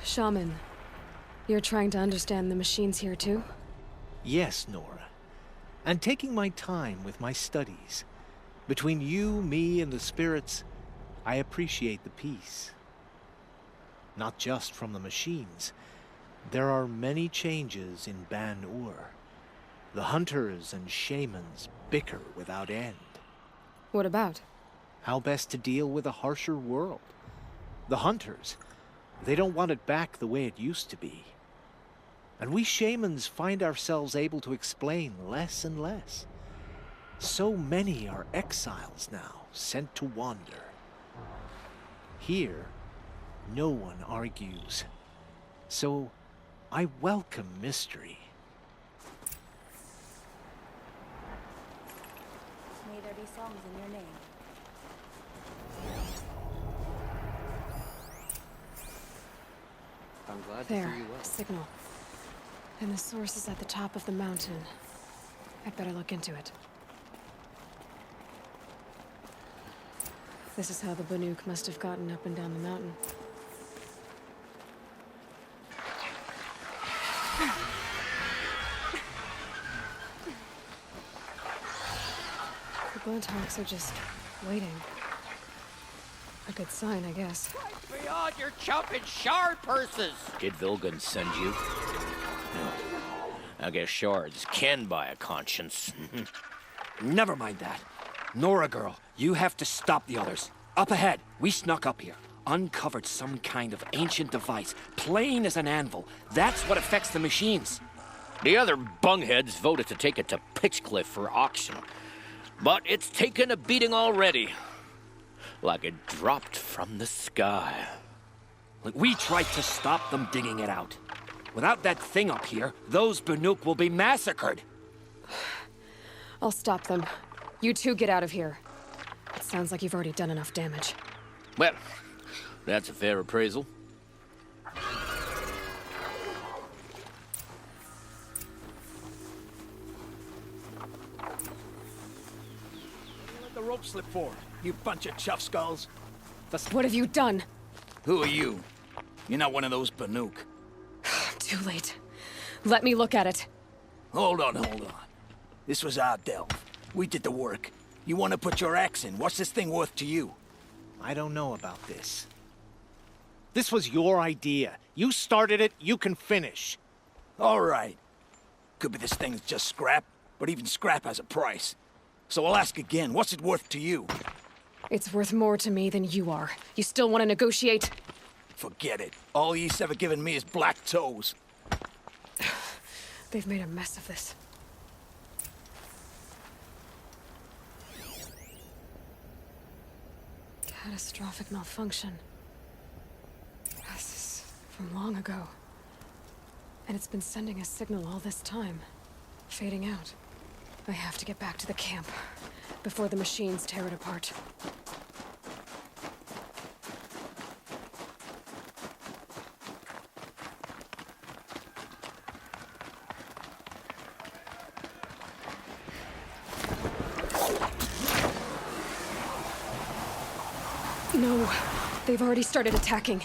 Shaman, you're trying to understand the machines here too?
Yes, Nora. And taking my time with my studies. Between you, me, and the spirits, I appreciate the peace. Not just from the machines. There are many changes in Ban-Ur. The hunters and shamans bicker without end.
What about?
How best to deal with a harsher world. The hunters, they don't want it back the way it used to be. And we shamans find ourselves able to explain less and less. So many are exiles now, sent to wander. Here, no one argues. So, I welcome mystery.
May there be songs in your name.
I'm glad
There,
to see you well.
signal. And the source is at the top of the mountain. I'd better look into it. This is how the Banuk must have gotten up and down the mountain. The Bloodhawks are just waiting. A good sign, I guess.
Beyond your chopping shard purses!
Did Vilgun send you? No. I guess shards can buy a conscience.
Never mind that. Nora girl, you have to stop the others. Up ahead, we snuck up here. Uncovered some kind of ancient device, plain as an anvil. That's what affects the machines.
The other bungheads voted to take it to Pitchcliff for auction. But it's taken a beating already. Like it dropped from the sky.
Look, we tried to stop them digging it out. Without that thing up here, those Banuk will be massacred.
I'll stop them. You two get out of here. It sounds like you've already done enough damage.
Well, that's a fair appraisal.
Let the rope slip forward, you bunch of chuff skulls.
What have you done?
Who are you? You're not one of those Banuk.
Too late. Let me look at it.
Hold on. This was our delve. We did the work. You want to put your axe in? What's this thing worth to you?
I don't know about this. This was your idea. You started it, you can finish.
All right. Could be this thing's just scrap, but even scrap has a price. So I'll ask again, what's it worth to you?
It's worth more to me than you are. You still want to negotiate?
Forget it. All Yeast's ever given me is black toes.
They've made a mess of this. Catastrophic malfunction. This is from long ago. And it's been sending a signal all this time. Fading out. I have to get back to the camp before the machines tear it apart. No, they've already started attacking.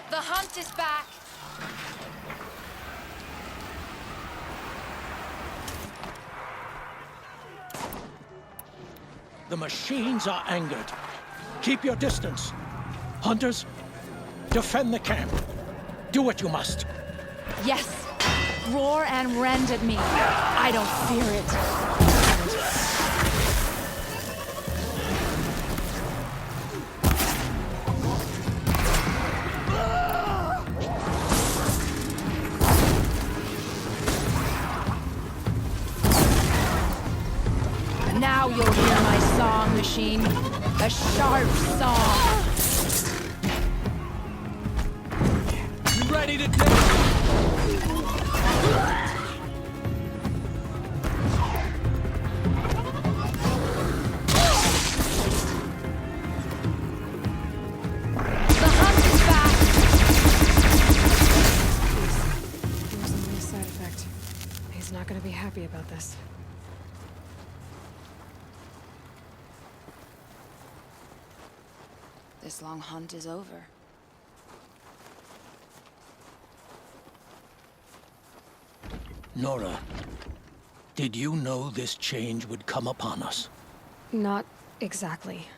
The hunt is back!
The machines are angered. Keep your distance. Hunters, defend the camp. Do what you must.
Yes! Roar and rend at me. I don't fear it. Now you'll hear my song, machine. A sharp saw.
You ready to take?
The hunt is back.
There was only a side effect. He's not gonna be happy about this.
This long hunt is over.
Nora, did you know this change would come upon us?
Not exactly.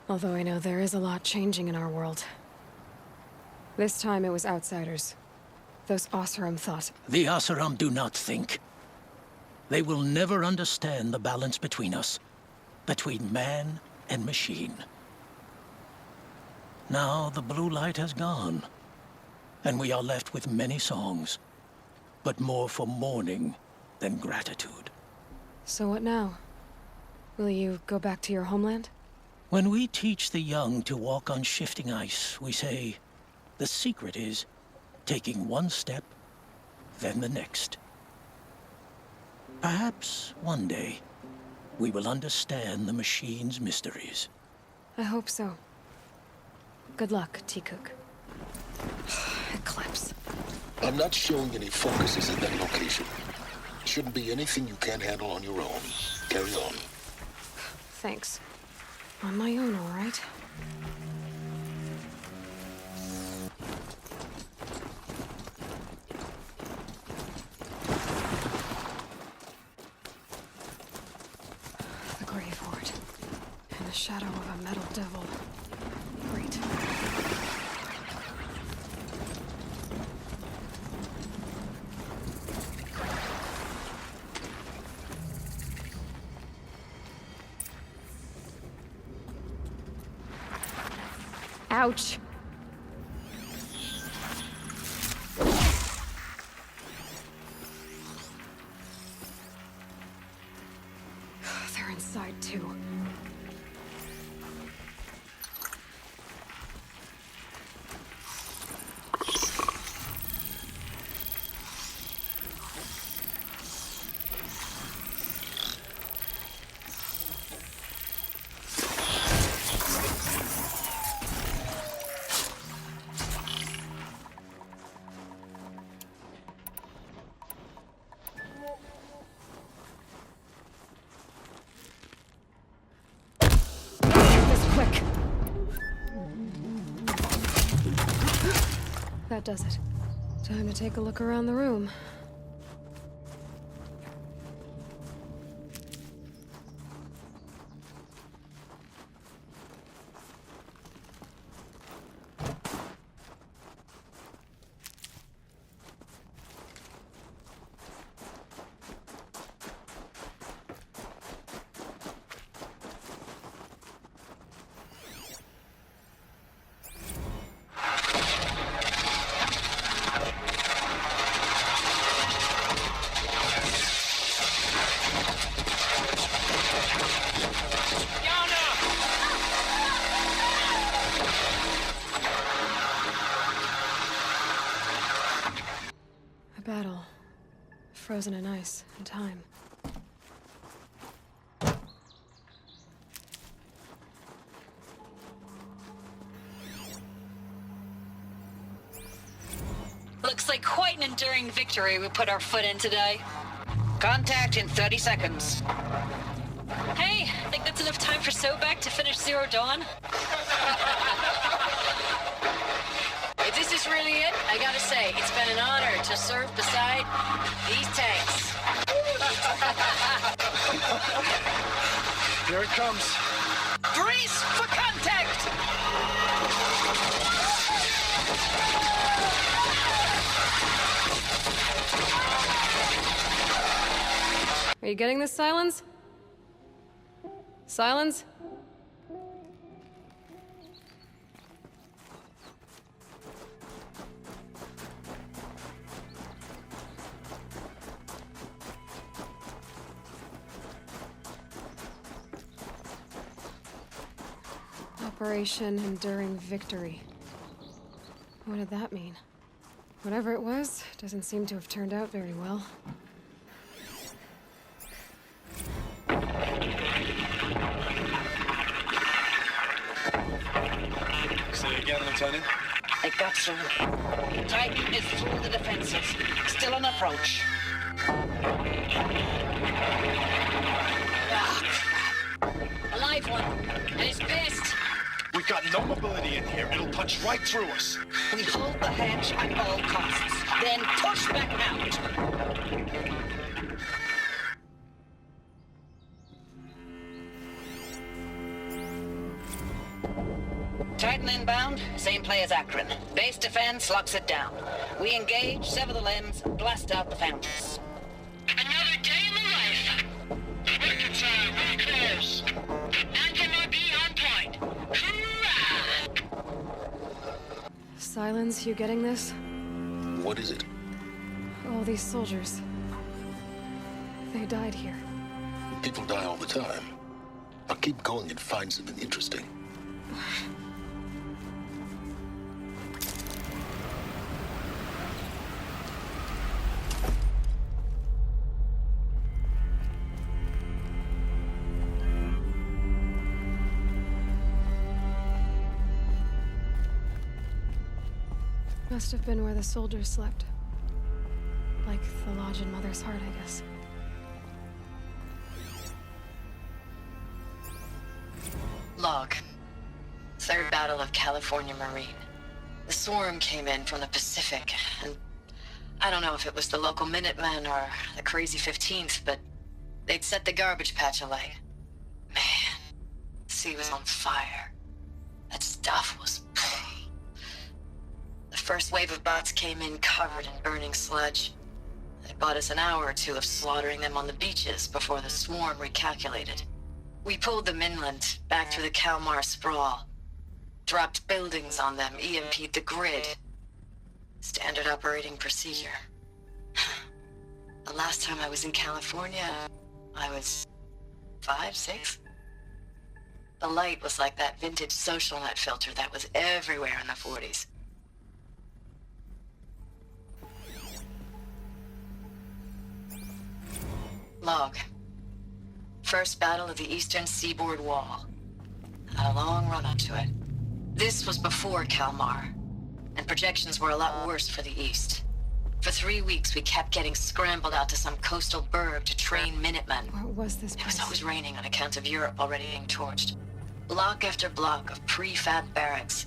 Although I know there is a lot changing in our world. This time it was outsiders. Those Oseram thought.
The Oseram do not think. They will never understand the balance between us. Between man and machine. Now the blue light has gone. And we are left with many songs. But more for mourning than gratitude.
So what now? Will you go back to your homeland?
When we teach the young to walk on shifting ice, we say, the secret is taking one step, then the next. Perhaps one day, we will understand the machine's mysteries.
I hope so. Good luck, T-Cook. Eclipse.
I'm not showing any focuses in that location. Shouldn't be anything you can't handle on your own. Carry on.
Thanks. On my own, all right? The grave hoard. In the shadow of a metal devil. Great. Ouch. They're inside too. That does it. Time to take a look around the room. Battle. Frozen in ice and time.
Looks like quite an enduring victory we put our foot in today. Contact in 30 seconds. Hey, think that's enough time for Sobek to finish Zero Dawn? If this is really it, I gotta say, it's been an honor to serve beside these tanks.
Here it comes.
Brace for contact!
Are you getting this, Silence? Silence? Operation Enduring Victory. What did that mean? Whatever it was, doesn't seem to have turned out very well.
Say again, Lieutenant?
I got through. Titan is through the defenses. Still on approach. Ah, crap. A live one. And he's pissed.
We've got no mobility in here. It'll punch right through us.
We hold the hedge at all costs. Then push back out. Titan inbound, same play as Akron. Base defense locks it down. We engage, sever the limbs, blast out the fountains.
Another day in the life. Reconcile, really close. Anti-MRB on point. Hoorah!
Silence, you getting this?
What is it?
All these soldiers. They died here.
People die all the time. I'll keep going and find something interesting.
Must have been where the soldiers slept. Like the lodge in Mother's Heart, I guess.
Log. Third Battle of California Marine. The swarm came in from the Pacific, and I don't know if it was the local Minutemen or the crazy 15th, but they'd set the garbage patch alight. Man, the sea was on fire. That stuff was... The first wave of bots came in covered in burning sludge. It bought us an hour or two of slaughtering them on the beaches before the swarm recalculated. We pulled them inland, back through the Kalmar sprawl. Dropped buildings on them, EMP'd the grid. Standard operating procedure. The last time I was in California, I was 5, 6? The light was like that vintage social net filter that was everywhere in the 40s. Log. First battle of the Eastern Seaboard Wall. Had a long run up to it. This was before Kalmar, and projections were a lot worse for the East. For 3 weeks, we kept getting scrambled out to some coastal burg to train Minutemen.
What was this
It
place?
was always raining on account of Europe already being torched. Block after block of prefab barracks.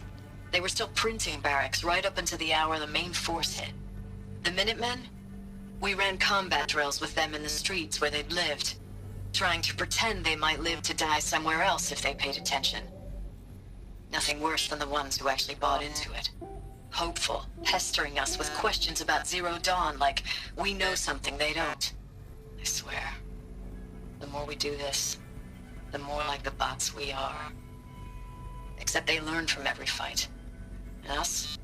They were still printing barracks right up until the hour the main force hit. The Minutemen? We ran combat drills with them in the streets where they'd lived, trying to pretend they might live to die somewhere else if they paid attention. Nothing worse than the ones who actually bought into it. Hopeful, pestering us with questions about Zero Dawn like we know something they don't. I swear, the more we do this, the more like the bots we are. Except they learn from every fight. And us?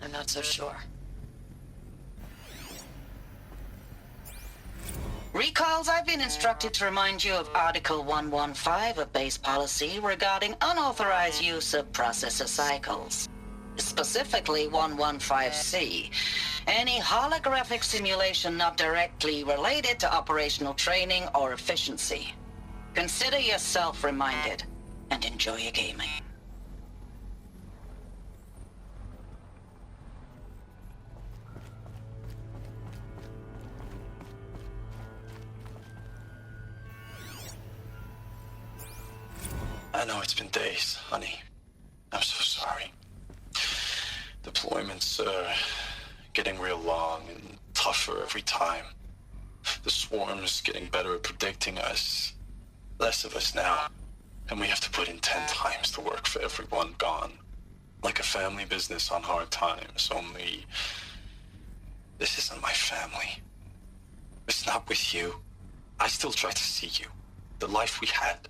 I'm not so sure.
Recalls, I've been instructed to remind you of Article 115 of base policy regarding unauthorized use of processor cycles. Specifically 115C. Any holographic simulation not directly related to operational training or efficiency. Consider yourself reminded, and enjoy your gaming.
I know it's been days, honey. I'm so sorry. Deployments are getting real long and tougher every time. The swarm's getting better at predicting us. Less of us now. And we have to put in 10 times the work for everyone gone. Like a family business on hard times, only... This isn't my family. It's not with you. I still try to see you. The life we had.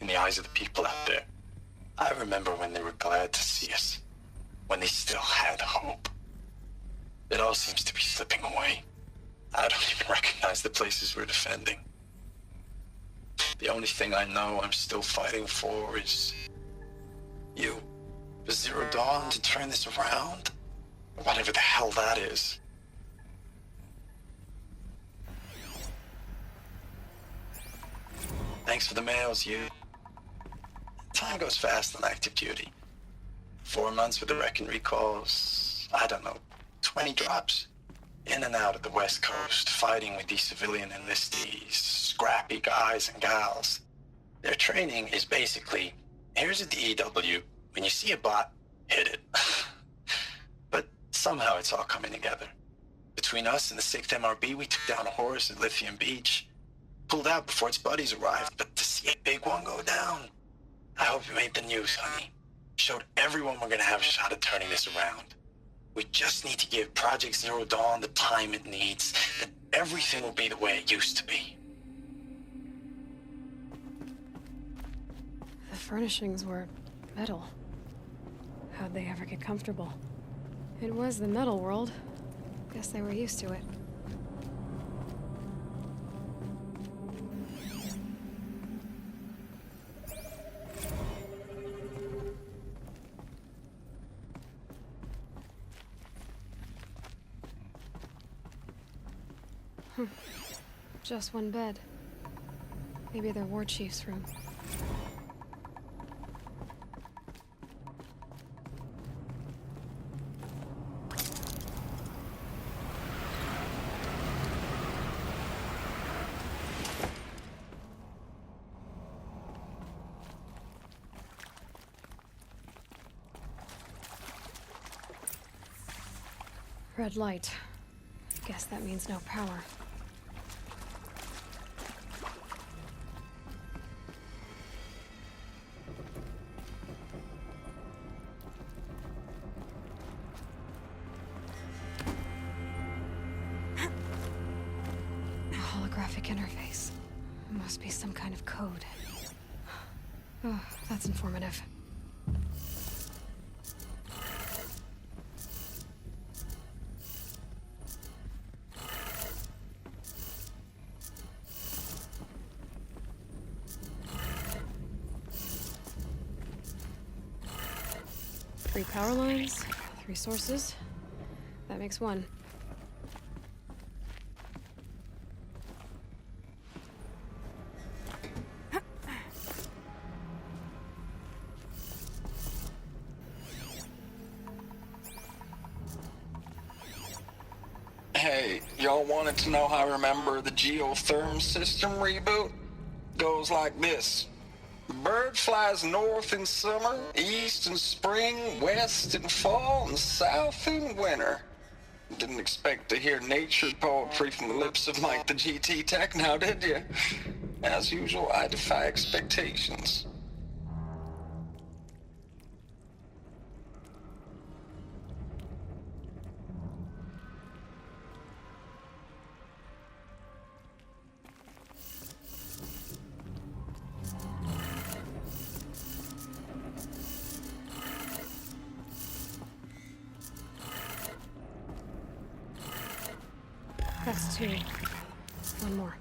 In the eyes of the people out there. I remember when they were glad to see us. When they still had hope. It all seems to be slipping away. I don't even recognize the places we're defending. The only thing I know I'm still fighting for is Zero Dawn to turn this around? Whatever the hell that is. Thanks for the mails, you. Time goes fast on active duty. 4 months with the Reckon recalls, I don't know, 20 drops. In and out of the West Coast, fighting with these civilian enlistees, scrappy guys and gals. Their training is basically, here's a DEW, when you see a bot, hit it. But somehow it's all coming together. Between us and the 6th MRB, we took down a horse at Lithium Beach. Pulled out before its buddies arrived, but to see a big one go down. I hope you made the news, honey. Showed everyone we're gonna have a shot at turning this around. We just need to give Project Zero Dawn the time it needs, then everything will be the way it used to be.
The furnishings were metal. How'd they ever get comfortable? It was the metal world. Guess they were used to it. Just one bed. Maybe their war chief's room. Red light. Guess that means no power. Interface. Must be some kind of code. Oh, that's informative. Three power lines, 3 sources. That makes 1.
Hey, y'all wanted to know how I remember the geotherm system reboot? Goes like this. Bird flies north in summer, east in spring, west in fall, and south in winter. Didn't expect to hear nature poetry from the lips of Mike the GT Tech now, did you? As usual, I defy expectations.
That's 2. 1 more.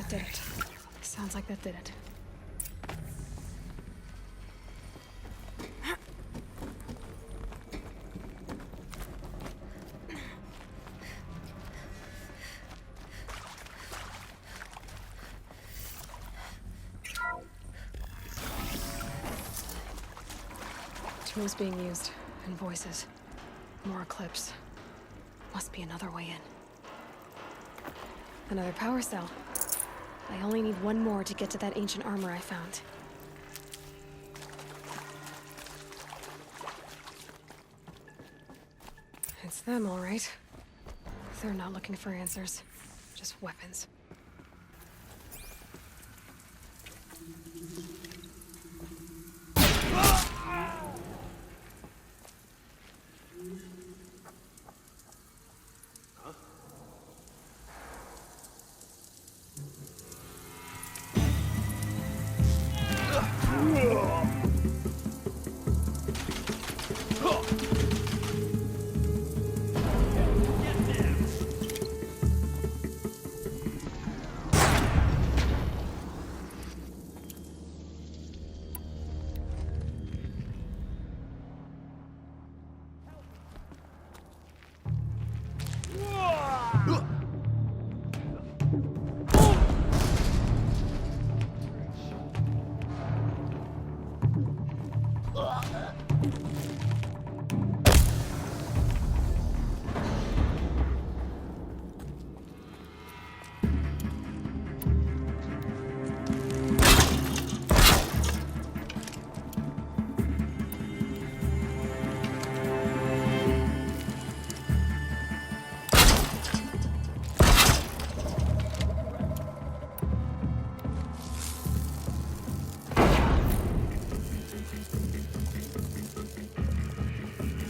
Did it. Sounds like that did it. Tools being used, and voices. More eclipse. Must be another way in. Another power cell. I only need 1 more to get to that ancient armor I found. It's them, all right. They're not looking for answers, just weapons.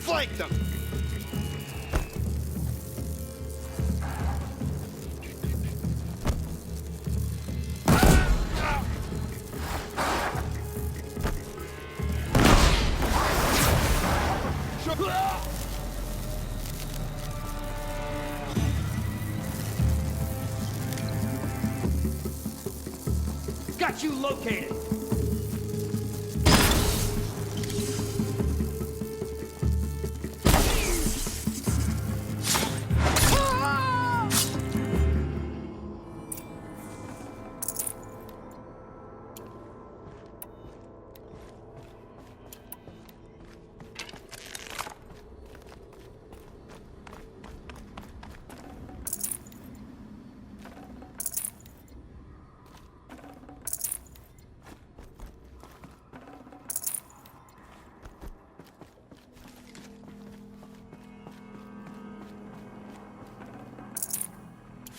Flank them!
Got you located!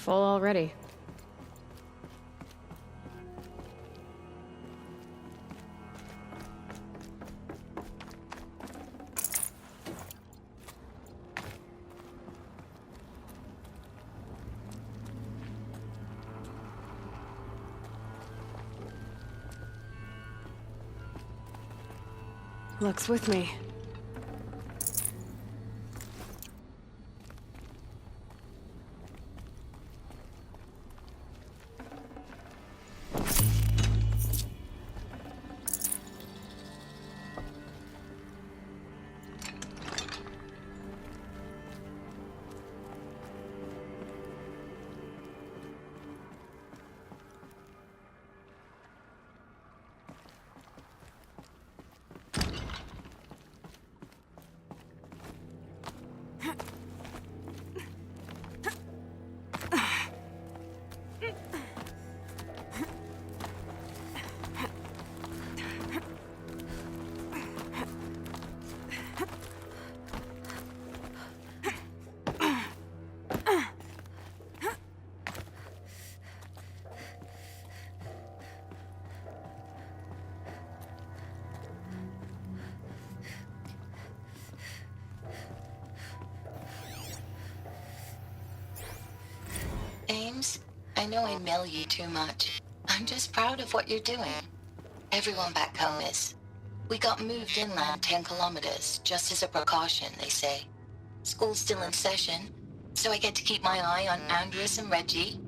Full already. Luck's with me.
Ames, I know I mail you too much. I'm just proud of what you're doing. Everyone back home is. We got moved inland 10 kilometers, just as a precaution, they say. School's still in session, so I get to keep my eye on Andres and Reggie.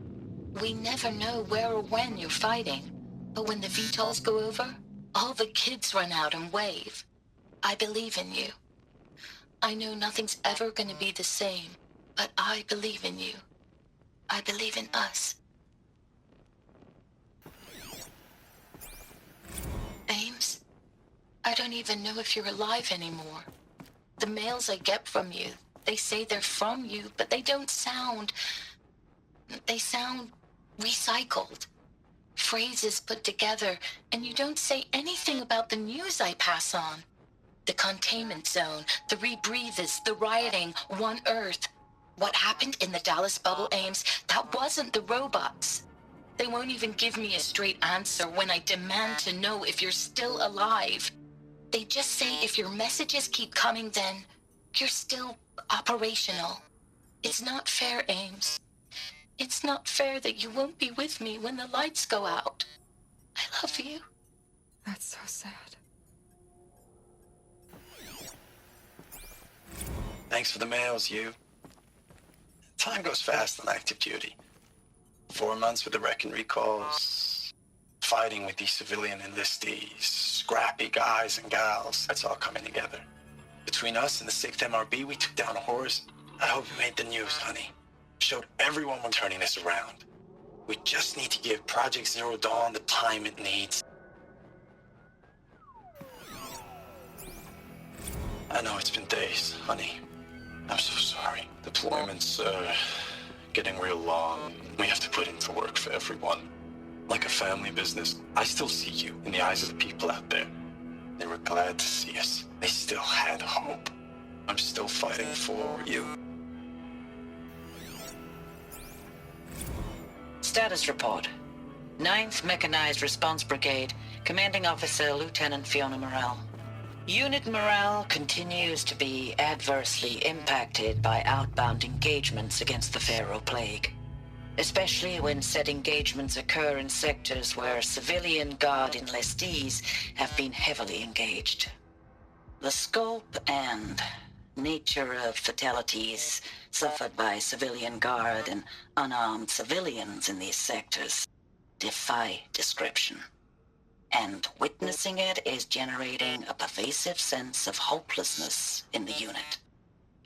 We never know where or when you're fighting, but when the VTOLs go over, all the kids run out and wave. I believe in you. I know nothing's ever gonna be the same, but I believe in you. I believe in us. Ames, I don't even know if you're alive anymore. The mails I get from you, they say they're from you, but they don't sound... They sound recycled. Phrases put together, and you don't say anything about the news I pass on. The containment zone, the rebreathers, the rioting, One Earth. What happened in the Dallas bubble, Ames, that wasn't the robots. They won't even give me a straight answer when I demand to know if you're still alive. They just say if your messages keep coming, then you're still operational. It's not fair, Ames. It's not fair that you won't be with me when the lights go out. I love you.
That's so sad.
Thanks for the mails, you. Time goes fast on active duty. 4 months with the wreck and recalls, fighting with these civilian enlistees, scrappy guys and gals. That's all coming together. Between us and the 6th MRB, we took down a horse. I hope you made the news, honey. Showed everyone we're turning this around. We just need to give Project Zero Dawn the time it needs. I know it's been days, honey. I'm so sorry. Deployment's, getting real long. We have to put into work for everyone. Like a family business. I still see you in the eyes of the people out there. They were glad to see us. They still had hope. I'm still fighting for you.
Status report. 9th Mechanized Response Brigade, Commanding Officer Lieutenant Fiona Morrell. Unit morale continues to be adversely impacted by outbound engagements against the Pharaoh Plague, especially when said engagements occur in sectors where civilian guard enlistees have been heavily engaged. The scope and nature of fatalities suffered by civilian guard and unarmed civilians in these sectors defy description. And witnessing it is generating a pervasive sense of hopelessness in the unit.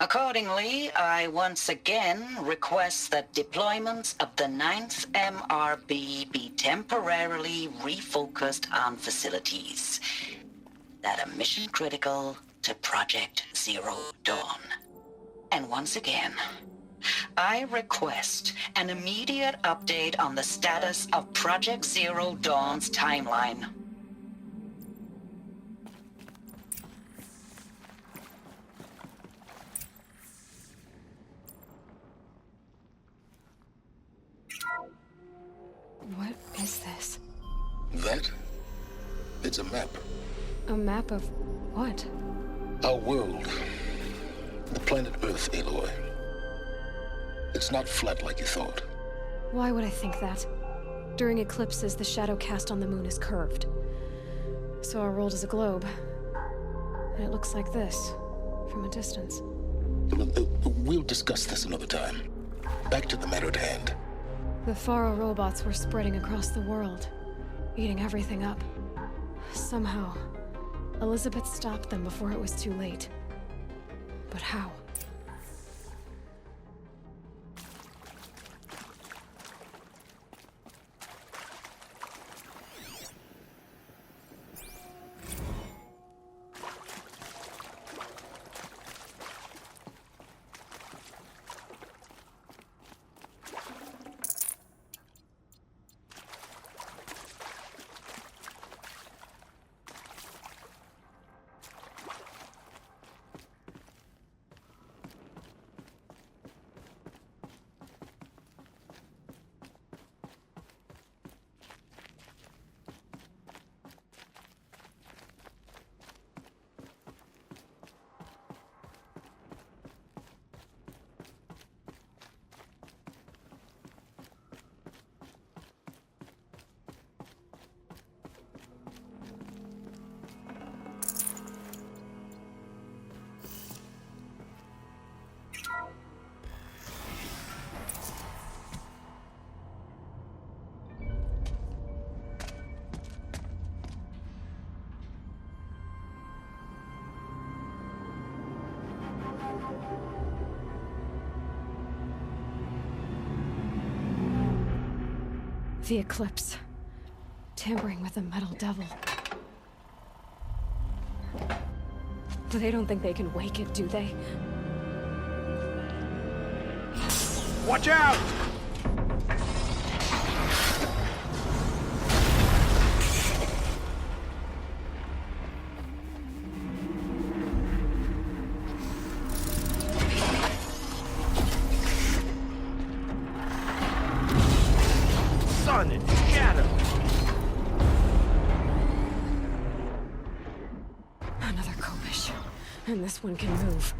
Accordingly, I once again request that deployments of the 9th MRB be temporarily refocused on facilities that are mission critical to Project Zero Dawn. And once again, I request an immediate update on the status of Project Zero Dawn's timeline.
What is this?
That? It's a map.
A map of what?
Our world. The planet Earth, Aloy. It's not flat like you thought.
Why would I think that? During eclipses, the shadow cast on the moon is curved. So our world is a globe. And it looks like this, from a distance.
We'll discuss this another time. Back to the matter at hand.
The Faro robots were spreading across the world, eating everything up. Somehow, Elizabeth stopped them before it was too late. But how? The eclipse. Tampering with the metal devil. But they don't think they can wake it, do they?
Watch out! Sun and shadow.
Another Kobish. And this one can move.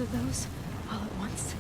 of those all at once?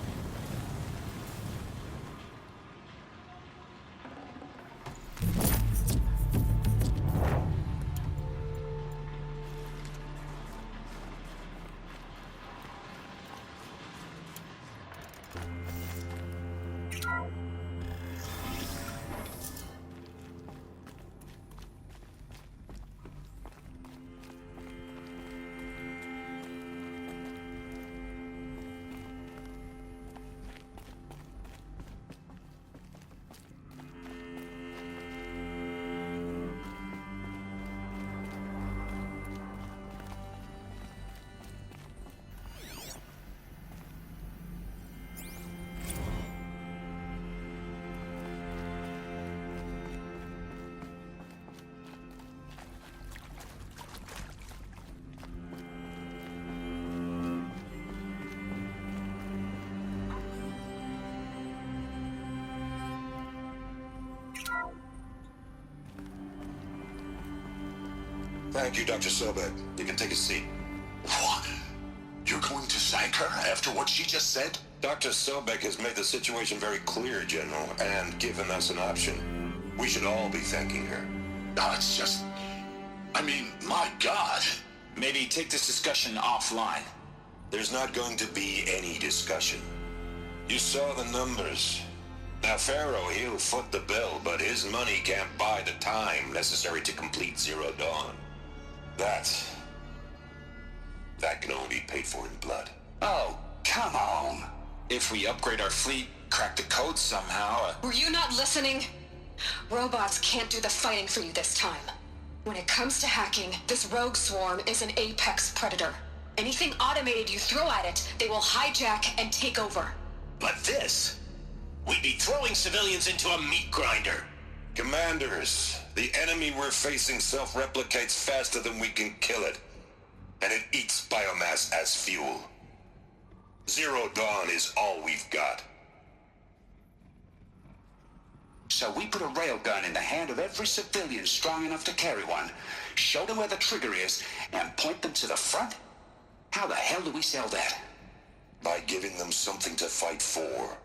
Thank you, Dr. Sobek. You can take a seat.
What? You're going to thank her after what she just said?
Dr. Sobek has made the situation very clear, General, and given us an option. We should all be thanking her.
No, it's just... I mean, my God.
Maybe take this discussion offline.
There's not going to be any discussion. You saw the numbers. Now, Pharaoh, he'll foot the bill, but his money can't buy the time necessary to complete Zero Dawn. That can only be paid for in blood.
Oh, come on. If we upgrade our fleet, crack the code somehow...
Were you not listening? Robots can't do the fighting for you this time. When it comes to hacking, this rogue swarm is an apex predator. Anything automated you throw at it, they will hijack and take over.
But this... We'd be throwing civilians into a meat grinder.
Commanders, the enemy we're facing self-replicates faster than we can kill it. And it eats biomass as fuel. Zero Dawn is all we've got.
So we put a railgun in the hand of every civilian strong enough to carry one, show them where the trigger is, and point them to the front? How the hell do we sell that?
By giving them something to fight for.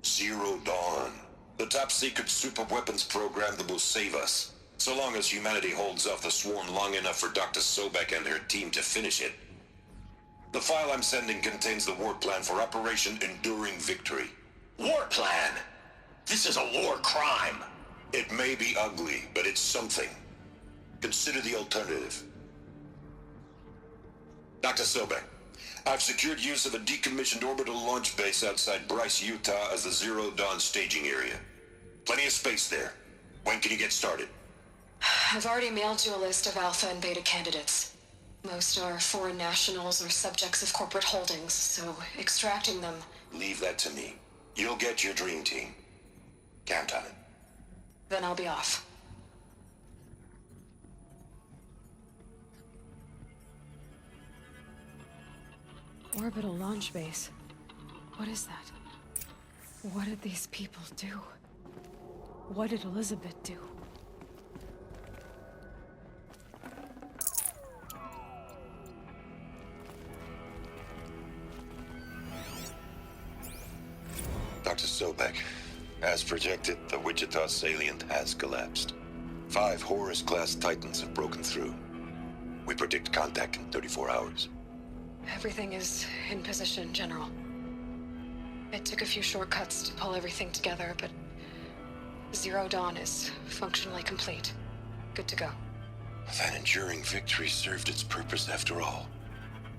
Zero Dawn. The top-secret super-weapons program that will save us. So long as humanity holds off the swarm long enough for Dr. Sobek and her team to finish it. The file I'm sending contains the war plan for Operation Enduring Victory.
War plan? This is a war crime.
It may be ugly, but it's something. Consider the alternative. Dr. Sobek, I've secured use of a decommissioned orbital launch base outside Bryce, Utah as the Zero Dawn staging area. Plenty of space there. When can you get started?
I've already mailed you a list of alpha and beta candidates. Most are foreign nationals or subjects of corporate holdings, so extracting them...
Leave that to me. You'll get your dream team. Count on it.
Then I'll be off.
Orbital launch base. What is that? What did these people do? What did Elizabeth do?
Dr. Sobek, as projected, the Wichita salient has collapsed. 5 Horus-class Titans have broken through. We predict contact in 34 hours.
Everything is in position, General. It took a few shortcuts to pull everything together, but Zero Dawn is functionally complete. Good to go.
That enduring victory served its purpose after all.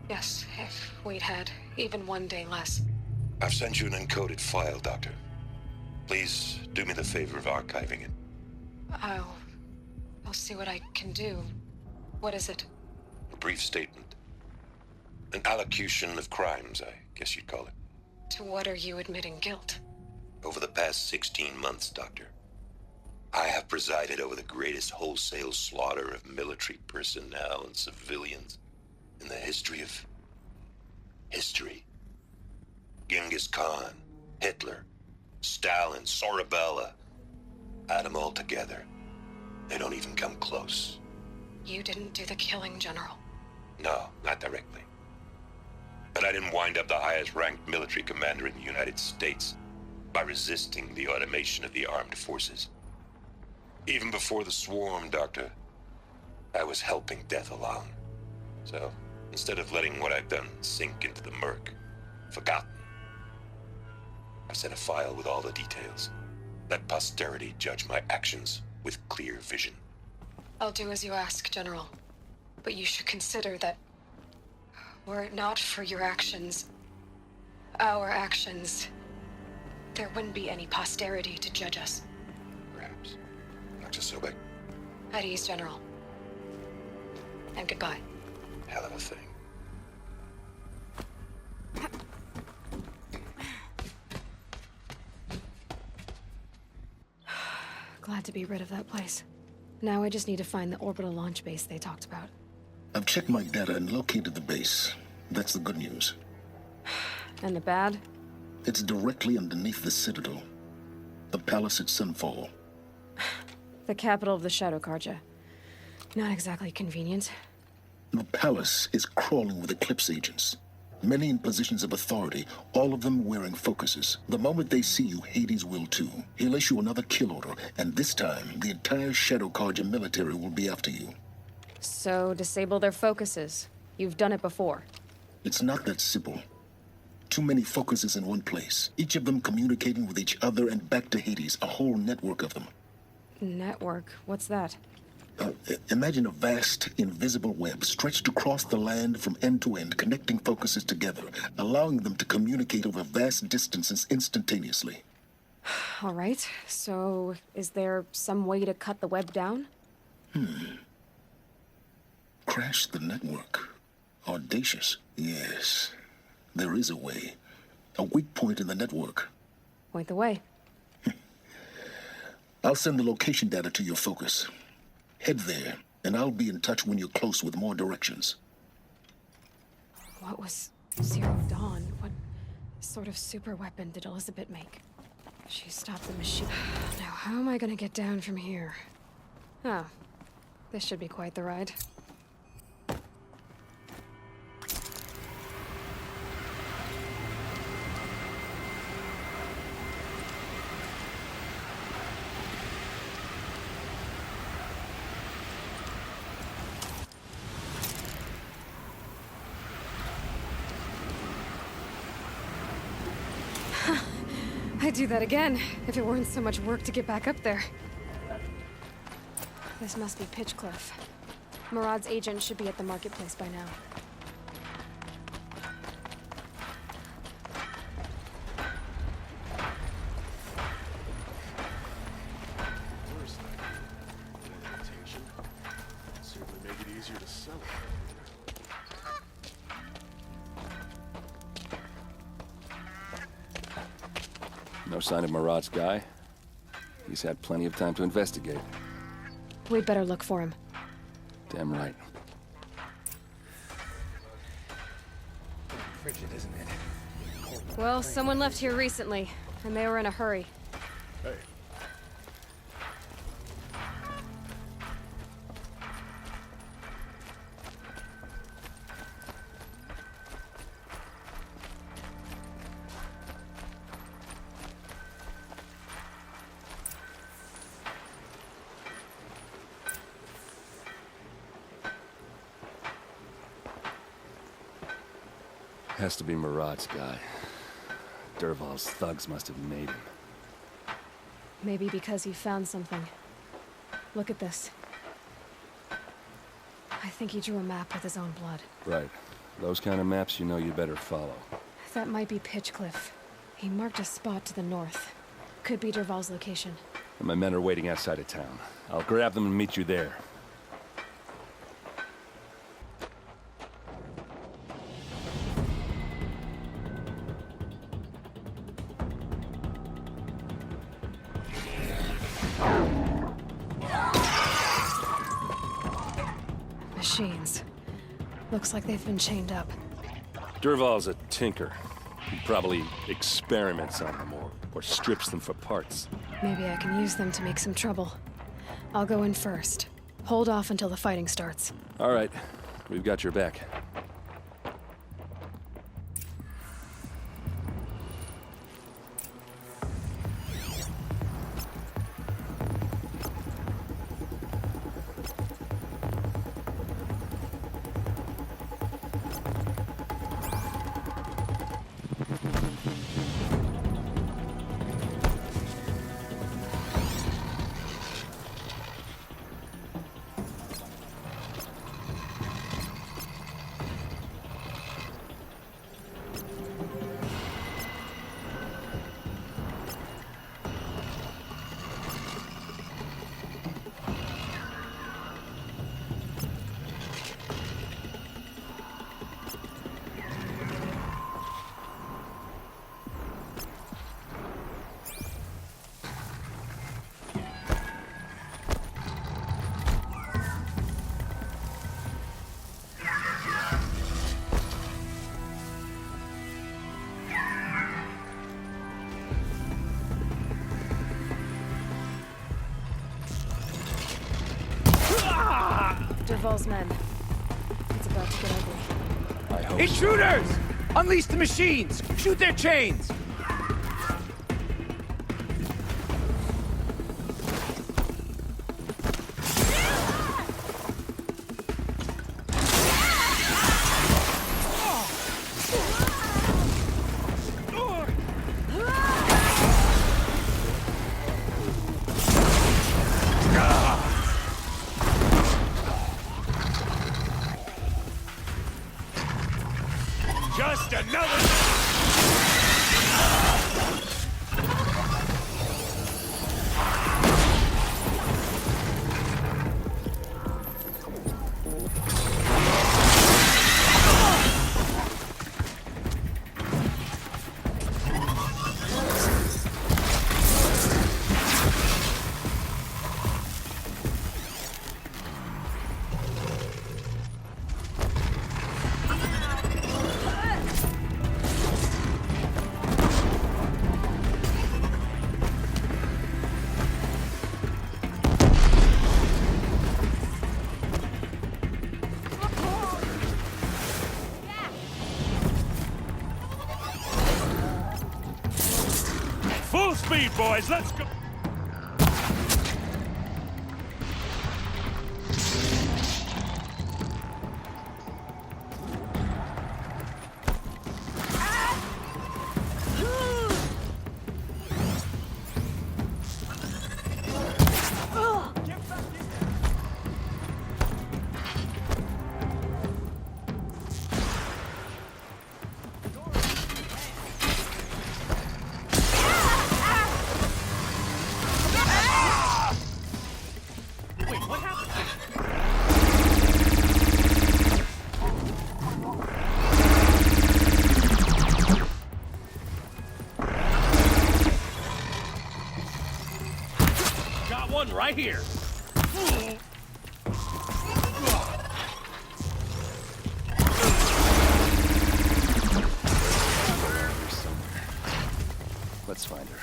Yes, if we'd had even one day less.
I've sent you an encoded file, Doctor. Please do me the favor of archiving it.
I'll see what I can do. What is it?
A brief statement. An allocution of crimes, I guess you'd call it.
To what are you admitting guilt?
Over the past 16 months, Doctor, I have presided over the greatest wholesale slaughter of military personnel and civilians in the history of... history. Genghis Khan, Hitler, Stalin, Sorabella. Add them all together. They don't even come close.
You didn't do the killing, General.
No, not directly. But I didn't wind up the highest-ranked military commander in the United States by resisting the automation of the armed forces. Even before the swarm, Doctor, I was helping death along. So, instead of letting what I've done sink into the murk, forgotten, I sent a file with all the details. Let posterity judge my actions with clear vision.
I'll do as you ask, General. But you should consider that were it not for your actions, our actions, there wouldn't be any posterity to judge us.
Perhaps. Dr. Sobek.
At ease, General. And goodbye.
Hell of a thing.
Glad to be rid of that place. Now I just need to find the orbital launch base they talked about.
I've checked my data and located the base. That's the good news.
And the bad?
It's directly underneath the Citadel. The palace at Sunfall.
The capital of the Shadow Karja. Not exactly convenient.
The palace is crawling with Eclipse agents. Many in positions of authority, all of them wearing focuses. The moment they see you, Hades will too. He'll issue another kill order, and this time, the entire Shadow Karja military will be after you.
So, disable their focuses. You've done it before.
It's not that simple. Too many focuses in one place, each of them communicating with each other and back to Hades, a whole network of them.
Network? What's that?
Imagine a vast, invisible web stretched across the land from end to end, connecting focuses together, allowing them to communicate over vast distances instantaneously.
All right, so is there some way to cut the web down?
Crash the network. Audacious. Yes, there is a way. A weak point in the network.
Point the way.
I'll send the location data to your focus. Head there, and I'll be in touch when you're close with more directions.
What was Zero Dawn? What sort of super weapon did Elizabeth make? She stopped the machine. Now, how am I gonna get down from here? Oh, this should be quite the ride. I'd do that again, if it weren't so much work to get back up there. This must be Pitchcliff. Murad's agent should be at the marketplace by now.
Certainly make it easier to sell it.
No sign of Murad's guy. He's had plenty of time to investigate.
We'd better look for him.
Damn right.
Frigid, isn't it?
Well, someone left here recently, and they were in a hurry.
Hey.
Has to be Murad's guy. Dervahl's thugs must have made him.
Maybe because he found something. Look at this. I think he drew a map with his own blood.
Right. Those kind of maps you know you better follow.
That might be Pitchcliff. He marked a spot to the north. Could be Dervahl's location.
And my men are waiting outside of town. I'll grab them and meet you there.
Machines. Looks like they've been chained up.
Dervahl's a tinker. He probably experiments on them or strips them for parts.
Maybe I can use them to make some trouble. I'll go in first. Hold off until the fighting starts.
All right. We've got your back.
Dervahl's men. It's about to get ugly.
I hope.
Intruders! Unleash the machines! Shoot their chains!
Just another. Full speed, boys. Let's go. One right here. Let's find her.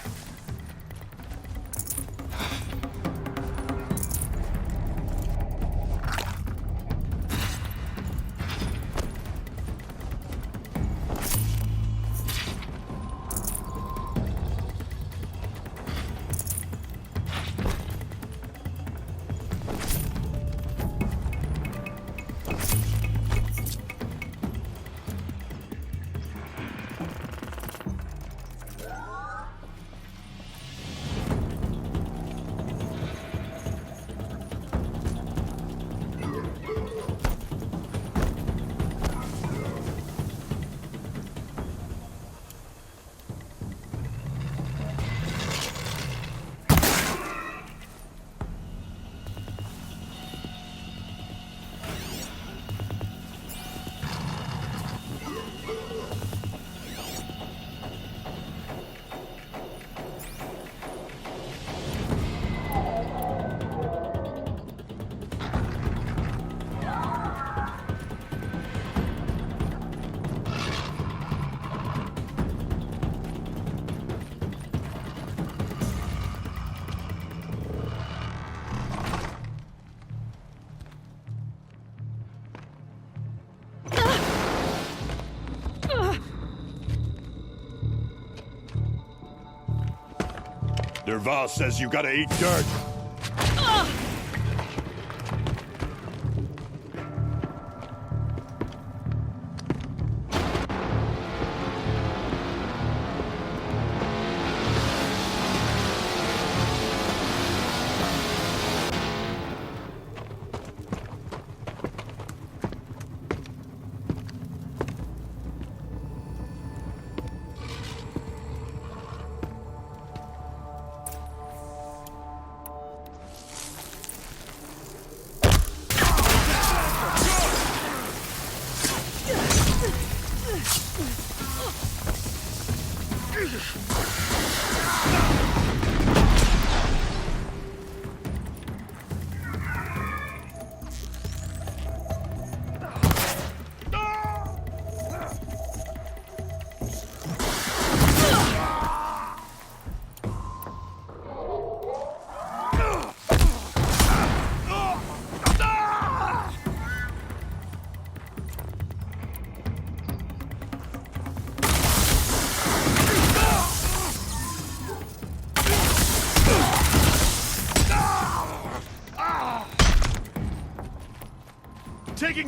Dervahl says you gotta eat dirt.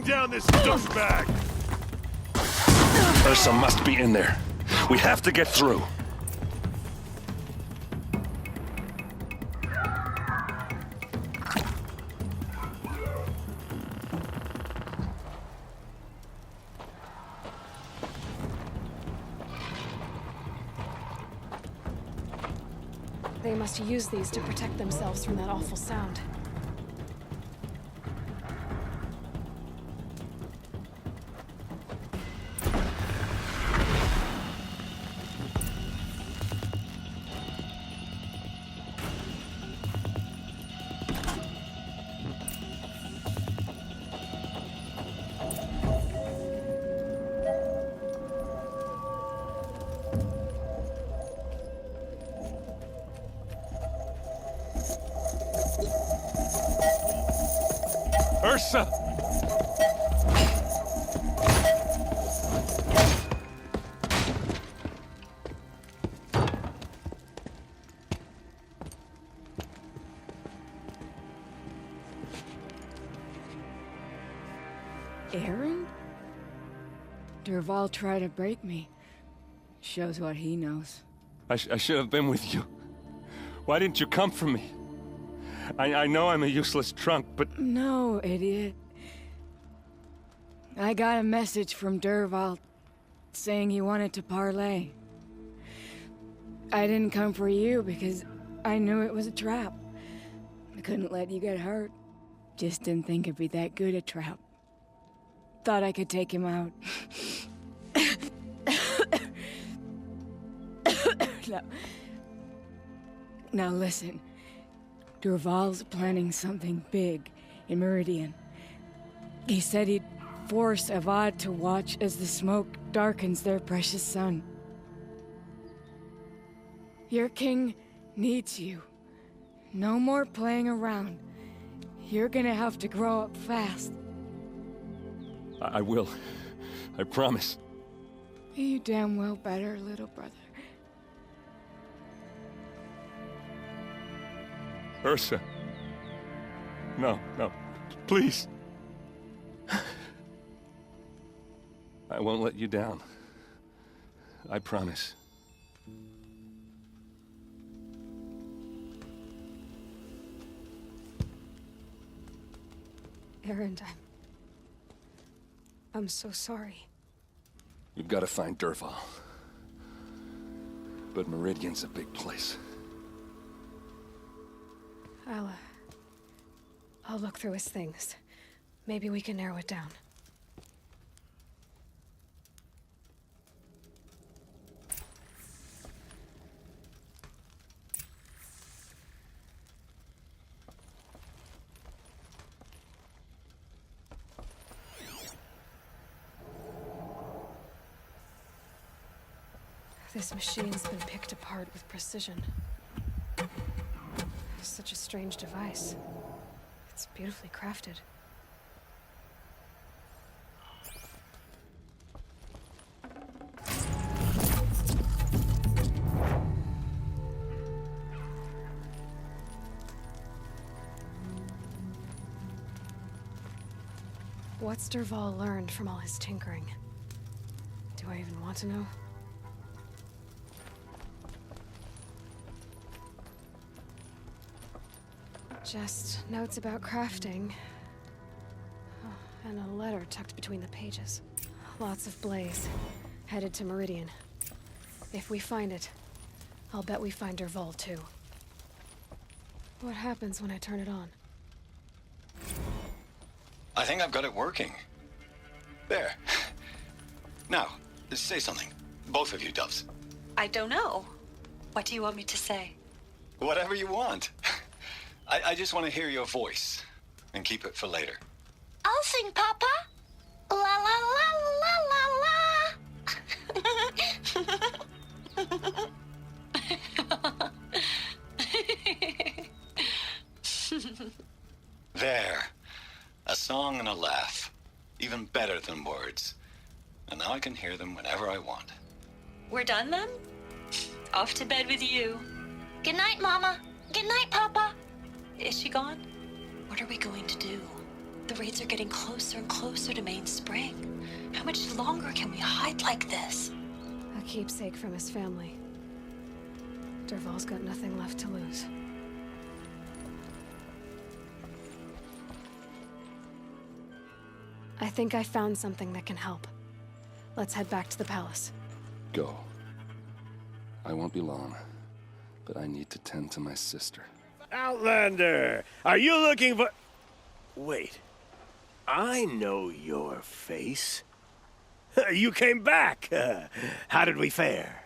Bring down this douchebag!
Ursa must be in there. We have to get through.
They must use these to protect themselves from that awful sound.
Ursa!
Aaron? Dervahl tried to break me. Shows what he knows.
I should have been with you. Why didn't you come for me? I know I'm a useless trunk, but...
No, idiot. I got a message from Dervahl saying he wanted to parlay. I didn't come for you because I knew it was a trap. I couldn't let you get hurt. Just didn't think it'd be that good a trap. Thought I could take him out. Now listen. Dervahl's planning something big in Meridian. He said he'd force Avad to watch as the smoke darkens their precious sun. Your king needs you. No more playing around. You're gonna have to grow up fast.
I will. I promise.
You damn well better, little brother.
Ursa. No, please. I won't let you down. I promise.
Aaron, I'm so sorry.
You've got to find Dervahl. But Meridian's a big place.
I'll look through his things. Maybe we can narrow it down. This machine's been picked apart with precision. Such a strange device. It's beautifully crafted. What's Dervahl learned from all his tinkering? Do I even want to know? Just notes about crafting. Oh, and a letter tucked between the pages. Lots of blaze. Headed to Meridian. If we find it, I'll bet we find Dervahl too. What happens when I turn it on?
I think I've got it working. There. Now, say something. Both of you, Doves.
I don't know. What do you want me to say?
Whatever you want. I just want to hear your voice. And keep it for later.
I'll sing, Papa. La la la la la la.
There. A song and a laugh. Even better than words. And now I can hear them whenever I want.
We're done then? Off to bed with you.
Good night, Mama. Good night, Papa.
Is she gone? What are we going to do? The raids are getting closer and closer to Main Spring. How much longer can we hide like this?
A keepsake from his family. Dervahl's got nothing left to lose. I think I found something that can help. Let's head back to the palace.
Go. I won't be long, but I need to tend to my sister.
Outlander! Are you looking for... Wait. I know your face. You came back. How did we fare?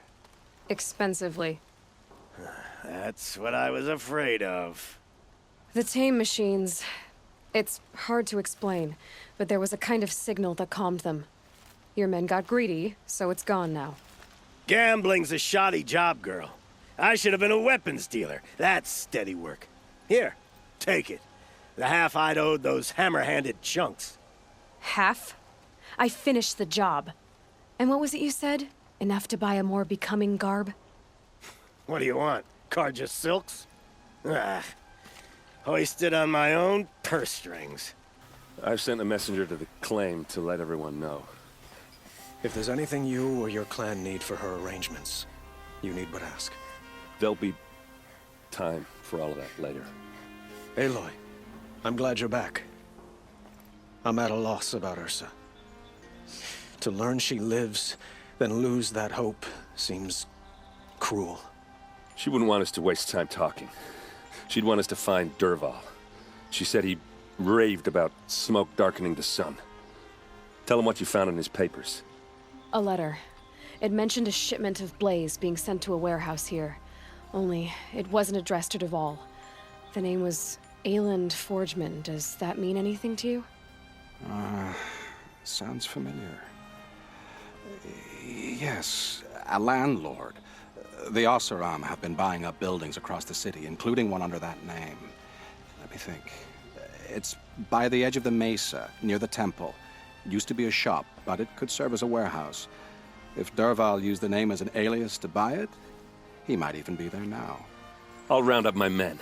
Expensively.
That's what I was afraid of.
The tame machines... It's hard to explain, but there was a kind of signal that calmed them. Your men got greedy, so it's gone now.
Gambling's a shoddy job, girl. I should have been a weapons dealer. That's steady work. Here, take it. The half I'd owed those hammer-handed chunks.
Half? I finished the job. And what was it you said? Enough to buy a more becoming garb?
What do you want? Carja silks? Ah, hoisted on my own purse strings.
I've sent a messenger to the claim to let everyone know.
If there's anything you or your clan need for her arrangements, you need but ask.
There'll be time for all of that later.
Aloy, I'm glad you're back. I'm at a loss about Ursa. To learn she lives, then lose that hope, seems cruel.
She wouldn't want us to waste time talking. She'd want us to find Dervahl. She said he raved about smoke darkening the sun. Tell him what you found in his papers.
A letter. It mentioned a shipment of blaze being sent to a warehouse here. Only, it wasn't addressed to Dervahl. The name was Ayland Forgeman. Does that mean anything to you?
Sounds familiar. Yes, a landlord. The Oseram have been buying up buildings across the city, including one under that name. Let me think. It's by the edge of the mesa, near the temple. It used to be a shop, but it could serve as a warehouse. If Dervahl used the name as an alias to buy it, he might even be there now.
I'll round up my men.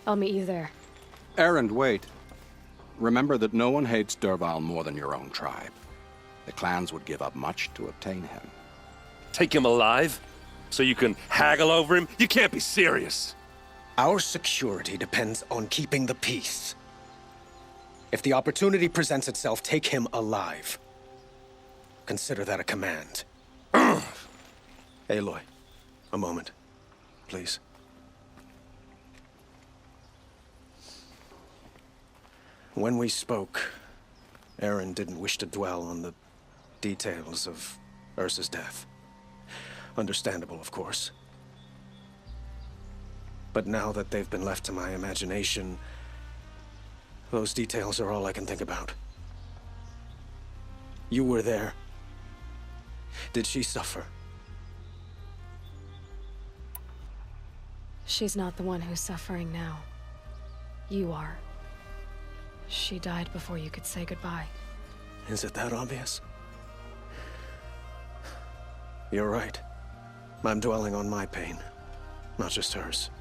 I'll meet you there.
Erend, wait. Remember that no one hates Dervahl more than your own tribe. The clans would give up much to obtain him.
Take him alive? So you can haggle over him? You can't be serious.
Our security depends on keeping the peace. If the opportunity presents itself, take him alive. Consider that a command. Aloy, a moment, please. When we spoke, Erend didn't wish to dwell on the details of Ursa's death. Understandable, of course. But now that they've been left to my imagination, those details are all I can think about. You were there. Did she suffer?
She's not the one who's suffering now. You are. She died before you could say goodbye.
Is it that obvious? You're right. I'm dwelling on my pain, not just hers.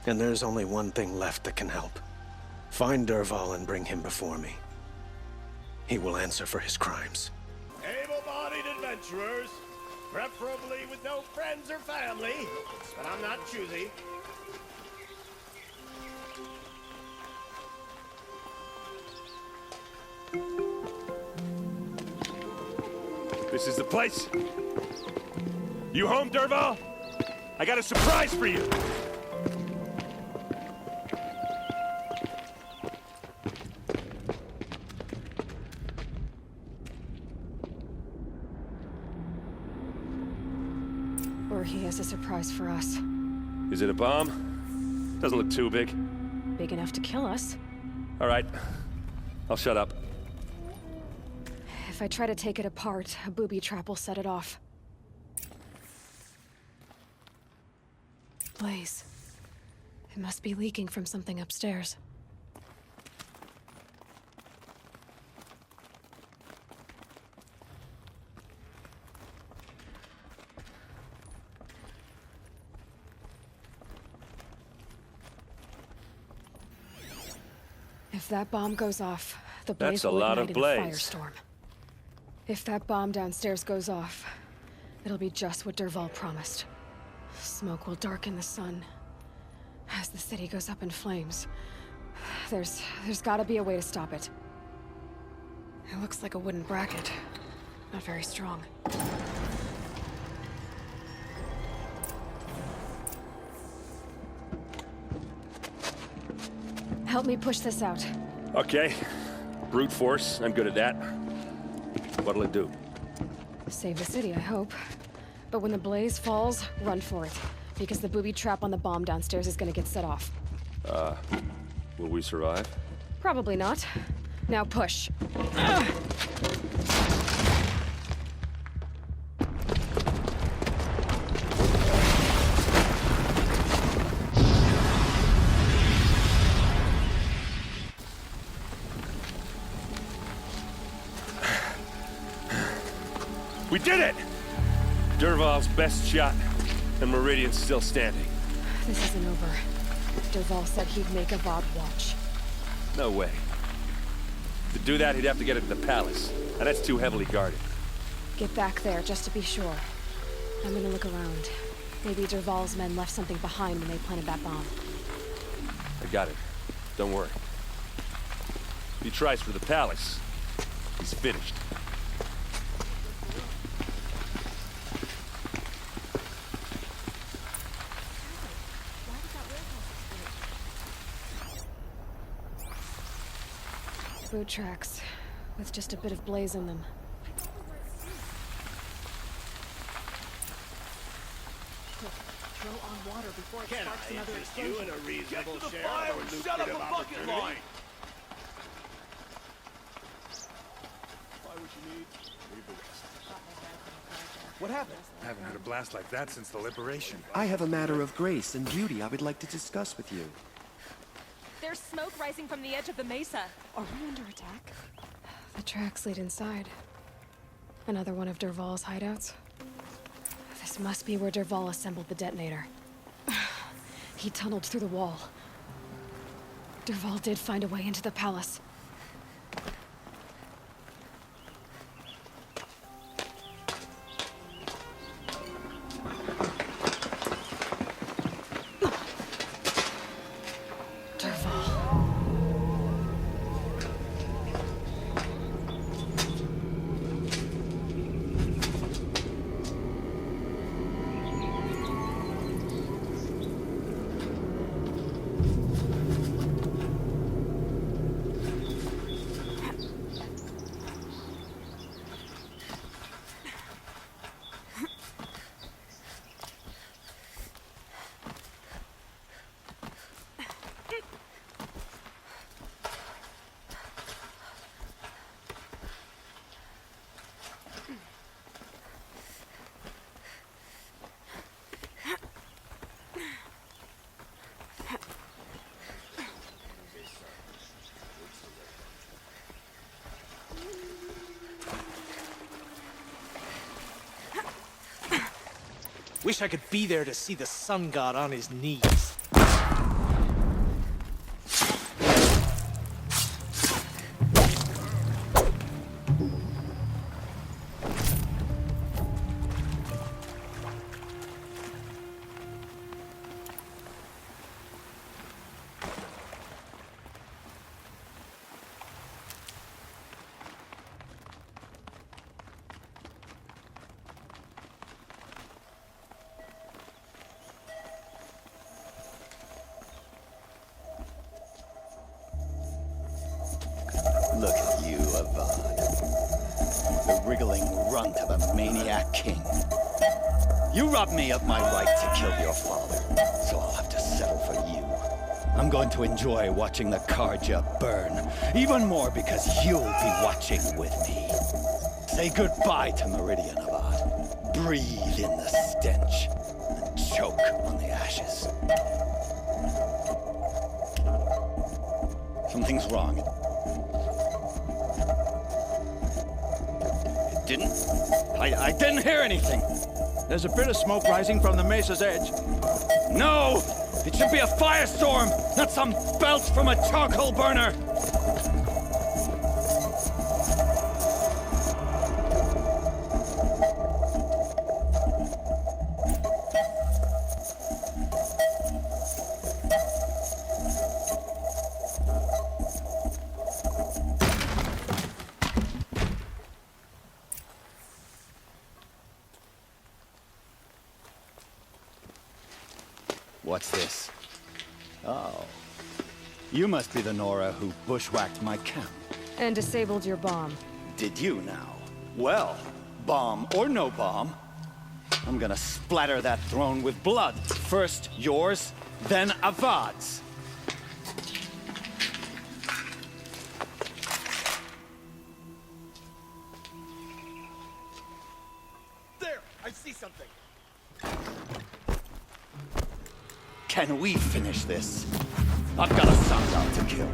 And there's only one thing left that can help. Find Dervahl and bring him before me. He will answer for his crimes.
Able-bodied adventurers, preferably with no friends or family, but I'm not choosy.
This is the place. You home, Dervahl? I got a surprise for you.
Or he has a surprise for us.
Is it a bomb? Doesn't look too big.
Big enough to kill us.
All right. I'll shut up.
If I try to take it apart, a booby trap will set it off. Blaze. It must be leaking from something upstairs. If that bomb goes off, the blaze
That's a
will
lot of
ignite in a
blaze.
firestorm. If that bomb downstairs goes off, it'll be just what Dervahl promised. Smoke will darken the sun. As the city goes up in flames, there's gotta be a way to stop it. It looks like a wooden bracket. Not very strong. Help me push this out.
Okay. Brute force, I'm good at that. What'll it do?
Save the city, I hope. But when the blaze falls, run for it. Because the booby trap on the bomb downstairs is gonna get set off.
Will we survive?
Probably not. Now push.
We did it! Dervahl's best shot, and Meridian's still standing.
This isn't over. Dervahl said he'd make a Vought watch.
No way. To do that, he'd have to get it to the palace, and that's too heavily guarded.
Get back there, just to be sure. I'm gonna look around. Maybe Dervahl's men left something behind when they planted that bomb.
I got it. Don't worry. If he tries for the palace, he's finished.
Boot tracks, with just a bit of blaze in them.
Throw on water before it
Can
sparks
I
another
interest you
explosion.
in a reasonable
Get to the
share
fire
of
and
our
shut up
lucrative
the bucket
opportunity?
line!
What happened?
I haven't had a blast like that since the liberation.
I have a matter of grace and beauty I would like to discuss with you.
There's smoke rising from the edge of the mesa.
Are we under attack? The tracks lead inside. Another one of Dervahl's hideouts. This must be where Dervahl assembled the detonator. He tunneled through the wall. Dervahl did find a way into the palace.
Wish I could be there to see the sun god on his knees.
Look at you, Avad. The wriggling runt of a maniac king. You robbed me of my right to kill your father, so I'll have to settle for you. I'm going to enjoy watching the Karja burn, even more because you'll be watching with me. Say goodbye to Meridian, Avad. Breathe in the stench, and choke on the ashes. Something's wrong. I didn't hear anything.
There's a bit of smoke rising from the mesa's edge.
No! It should be a firestorm, not some belch from a charcoal burner! What's this? Oh. You must be the Nora who bushwhacked my camp.
And disabled your bomb.
Did you now? Well, bomb or no bomb, I'm gonna splatter that throne with blood. First yours, then Avad's.
There! I see something!
Can we finish this? I've got a Sangha to kill.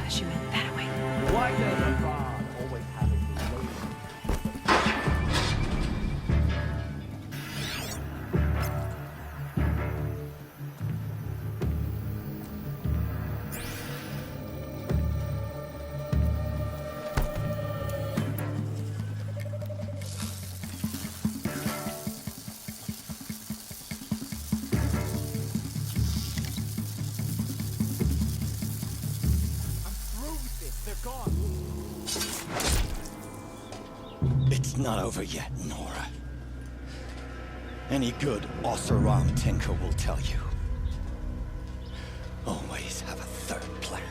She went that way.
Why does Avad always have it It's not over yet, Nora. Any good Oseram tinker will tell you. Always have a third plan.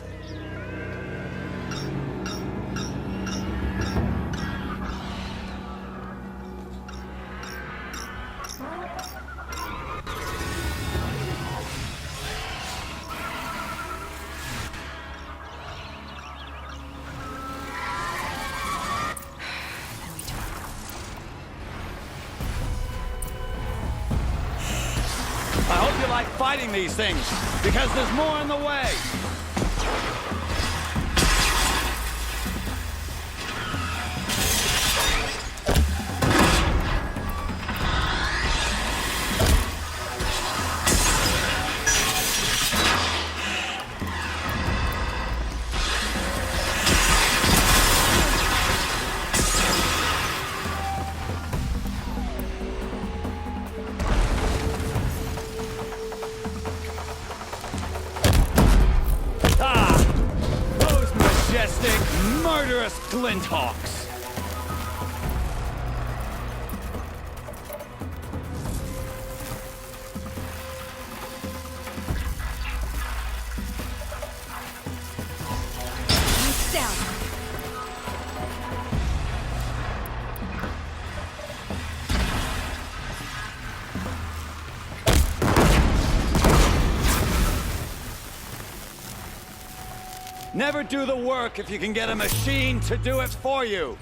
I hope you like fighting these things, because there's more in the way. Murderous Glinthawks!
Lights down.
Never do the work if you can get a machine to do it for you.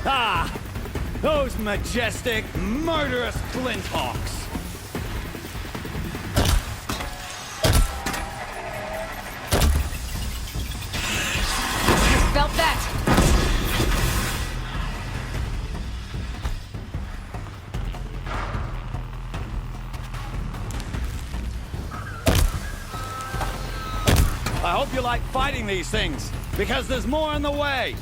Ah! Those majestic, murderous Glinthawks!
Felt that!
I hope you like fighting these things, because there's more in the way!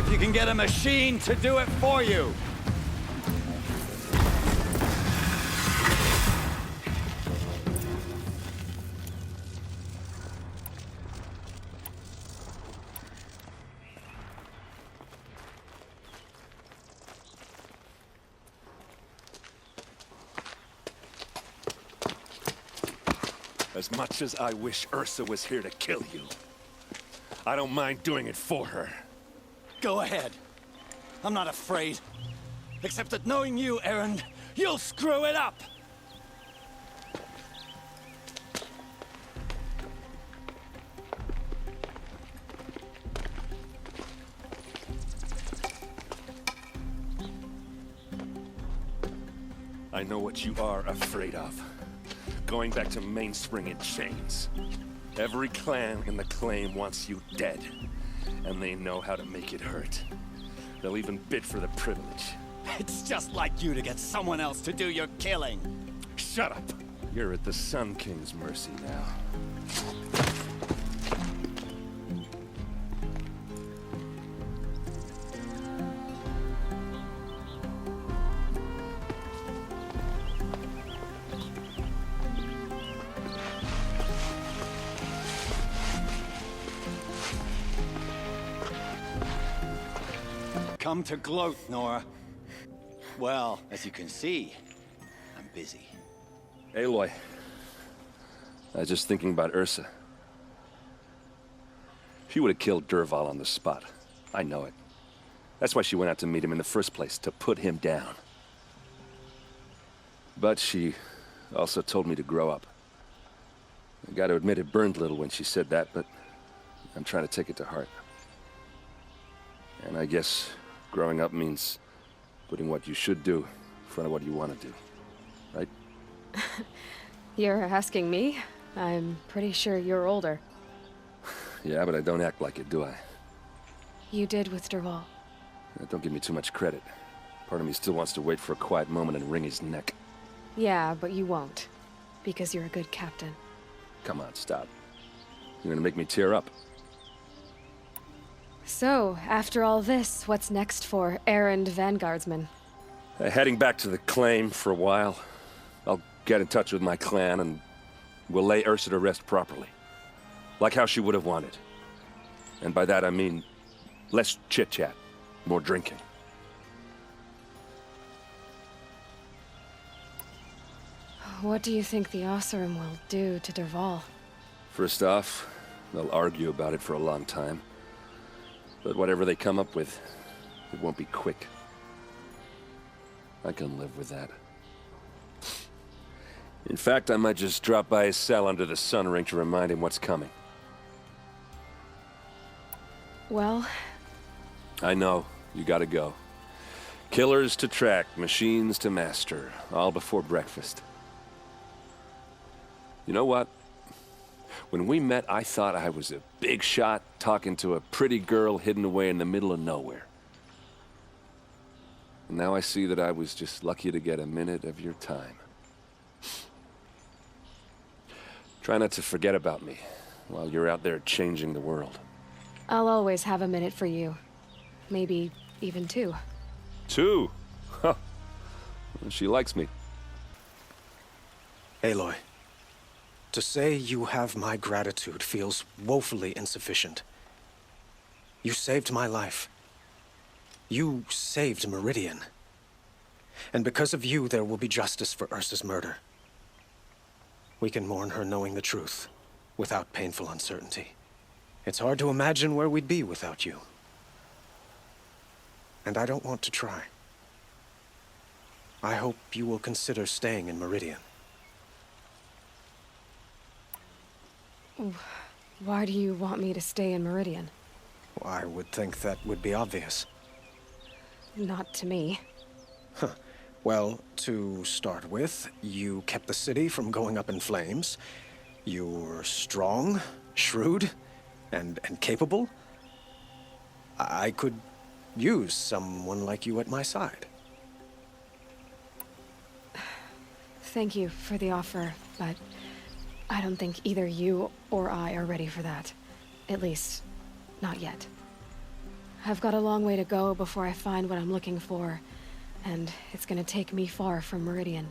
if you can get a machine to do it for you.
As much as I wish Ursa was here to kill you, I don't mind doing it for her.
Go ahead. I'm not afraid. Except that knowing you, Aaron, you'll screw it up!
I know what you are afraid of. Going back to Mainspring in chains. Every clan in the claim wants you dead, and they know how to make it hurt. They'll even bid for the privilege.
It's just like you to get someone else to do your killing.
Shut up! You're at the Sun King's mercy now.
Come to gloat, Nora. Well, as you can see, I'm busy.
Aloy. I was just thinking about Ursa. She would have killed Dervahl on the spot. I know it. That's why she went out to meet him in the first place, to put him down. But she also told me to grow up. I gotta admit it burned a little when she said that, but I'm trying to take it to heart. And I guess growing up means putting what you should do in front of what you want to do, right?
You're asking me? I'm pretty sure you're older.
Yeah, but I don't act like it, do I?
You did with Dervahl.
Don't give me too much credit. Part of me still wants to wait for a quiet moment and wring his neck.
Yeah, but you won't. Because you're a good captain.
Come on, stop. You're gonna make me tear up.
So, after all this, what's next for errand vanguardsman?
Heading back to the claim for a while. I'll get in touch with my clan and we'll lay Ursa to rest properly. Like how she would have wanted. And by that I mean less chit-chat, more drinking.
What do you think the Oseram will do to Dervahl?
First off, they'll argue about it for a long time. But whatever they come up with, it won't be quick. I can live with that. In fact, I might just drop by his cell under the sun ring to remind him what's coming.
Well...
I know. You gotta go. Killers to track, machines to master, all before breakfast. You know what? When we met, I thought I was a big shot talking to a pretty girl hidden away in the middle of nowhere. And now I see that I was just lucky to get a minute of your time. Try not to forget about me while you're out there changing the world.
I'll always have a minute for you. Maybe even two.
Two? Huh. She likes me.
Aloy. To say you have my gratitude feels woefully insufficient. You saved my life. You saved Meridian. And because of you, there will be justice for Ursa's murder. We can mourn her knowing the truth, without painful uncertainty. It's hard to imagine where we'd be without you. And I don't want to try. I hope you will consider staying in Meridian.
Why do you want me to stay in Meridian?
I would think that would be obvious.
Not to me.
Huh. Well, to start with, you kept the city from going up in flames. You're strong, shrewd, and capable. I could use someone like you at my side.
Thank you for the offer, but I don't think either you or I are ready for that. At least, not yet. I've got a long way to go before I find what I'm looking for, and it's gonna take me far from Meridian.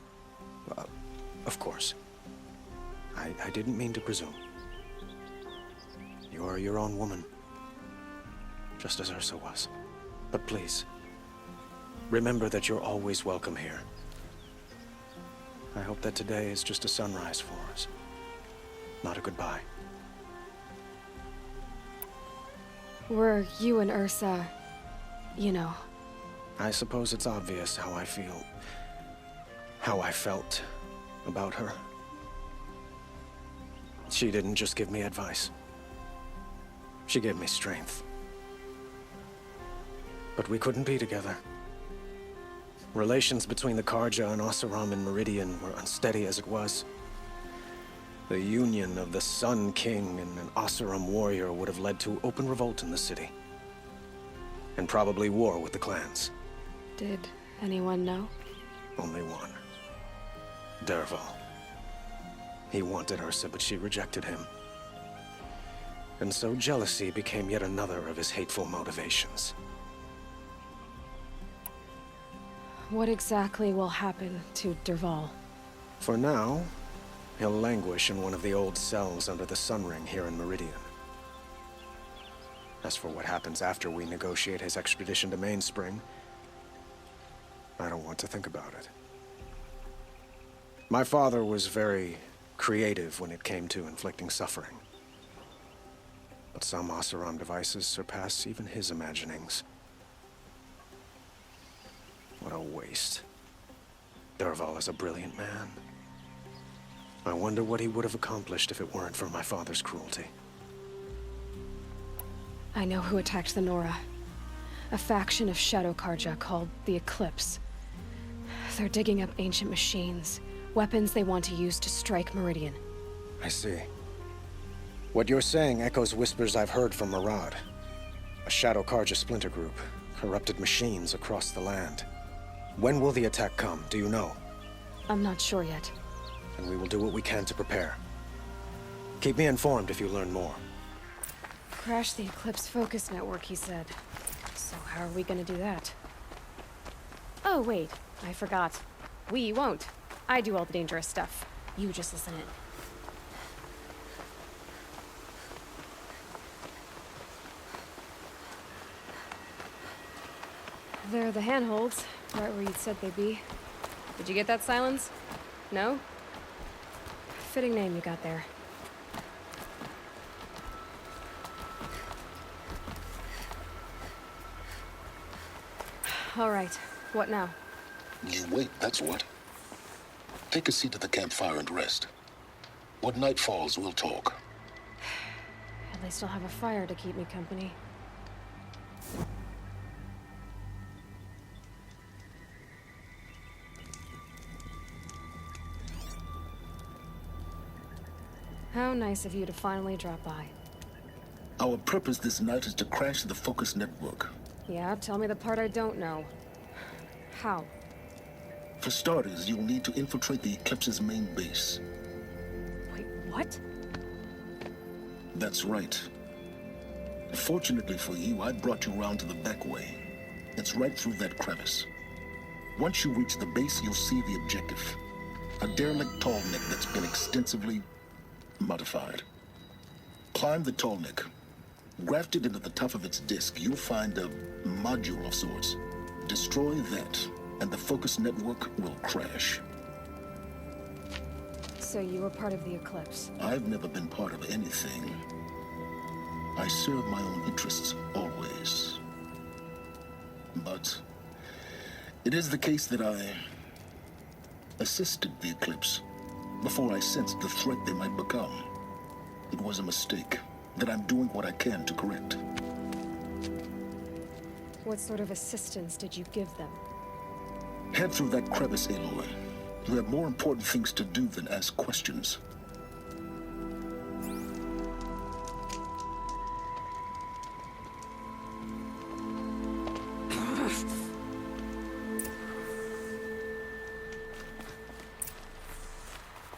Of course. I didn't mean to presume. You are your own woman, just as Ursa was. But please, remember that you're always welcome here. I hope that today is just a sunrise for us, not a goodbye.
Were you and Ursa, you know?
I suppose it's obvious how I feel, how I felt about her. She didn't just give me advice. She gave me strength. But we couldn't be together. Relations between the Karja and Oseram and Meridian were unsteady as it was. The union of the Sun King and an Oseram warrior would have led to open revolt in the city. And probably war with the clans.
Did anyone know?
Only one. Dervahl. He wanted Ursa, but she rejected him. And so jealousy became yet another of his hateful motivations.
What exactly will happen to Dervahl?
For now, he'll languish in one of the old cells under the Sun Ring here in Meridian. As for what happens after we negotiate his extradition to Mainspring, I don't want to think about it. My father was very creative when it came to inflicting suffering. But some Oseram devices surpass even his imaginings. What a waste. Dervahl is a brilliant man. I wonder what he would have accomplished if it weren't for my father's cruelty.
I know who attacked the Nora. A faction of Shadow Karja called the Eclipse. They're digging up ancient machines, weapons they want to use to strike Meridian.
I see. What you're saying echoes whispers I've heard from Murad. A Shadow Karja splinter group, corrupted machines across the land. When will the attack come, do you know?
I'm not sure yet.
And we will do what we can to prepare. Keep me informed if you learn more.
Crash the Eclipse focus network, he said. So how are we gonna do that? Oh, wait. I forgot. We won't. I do all the dangerous stuff. You just listen in. They're the handholds, right where you'd said they'd be. Did you get that, Silence? No? Fitting name you got there. All right, what now?
You wait, that's what. Take a seat at the campfire and rest. When night falls, we'll talk.
At least I'll have a fire to keep me company. How nice of you to finally drop by.
Our purpose this night is to crash the focus network.
Yeah, tell me the part I don't know. How?
For starters, you'll need to infiltrate the Eclipse's main base.
Wait, what?
That's right. Fortunately for you, I brought you round to the back way. It's right through that crevice. Once you reach the base, you'll see the objective. A derelict tall neck that's been extensively modified. Climb the tall neck. Grafted into the top of its disk, you'll find a module of sorts. Destroy that, and the focus network will crash.
So you were part of the Eclipse?
I've never been part of anything. I serve my own interests, always. But it is the case that I assisted the Eclipse before I sensed the threat they might become. It was a mistake that I'm doing what I can to correct.
What sort of assistance did you give them?
Head through that crevice, Aloy. You have more important things to do than ask questions.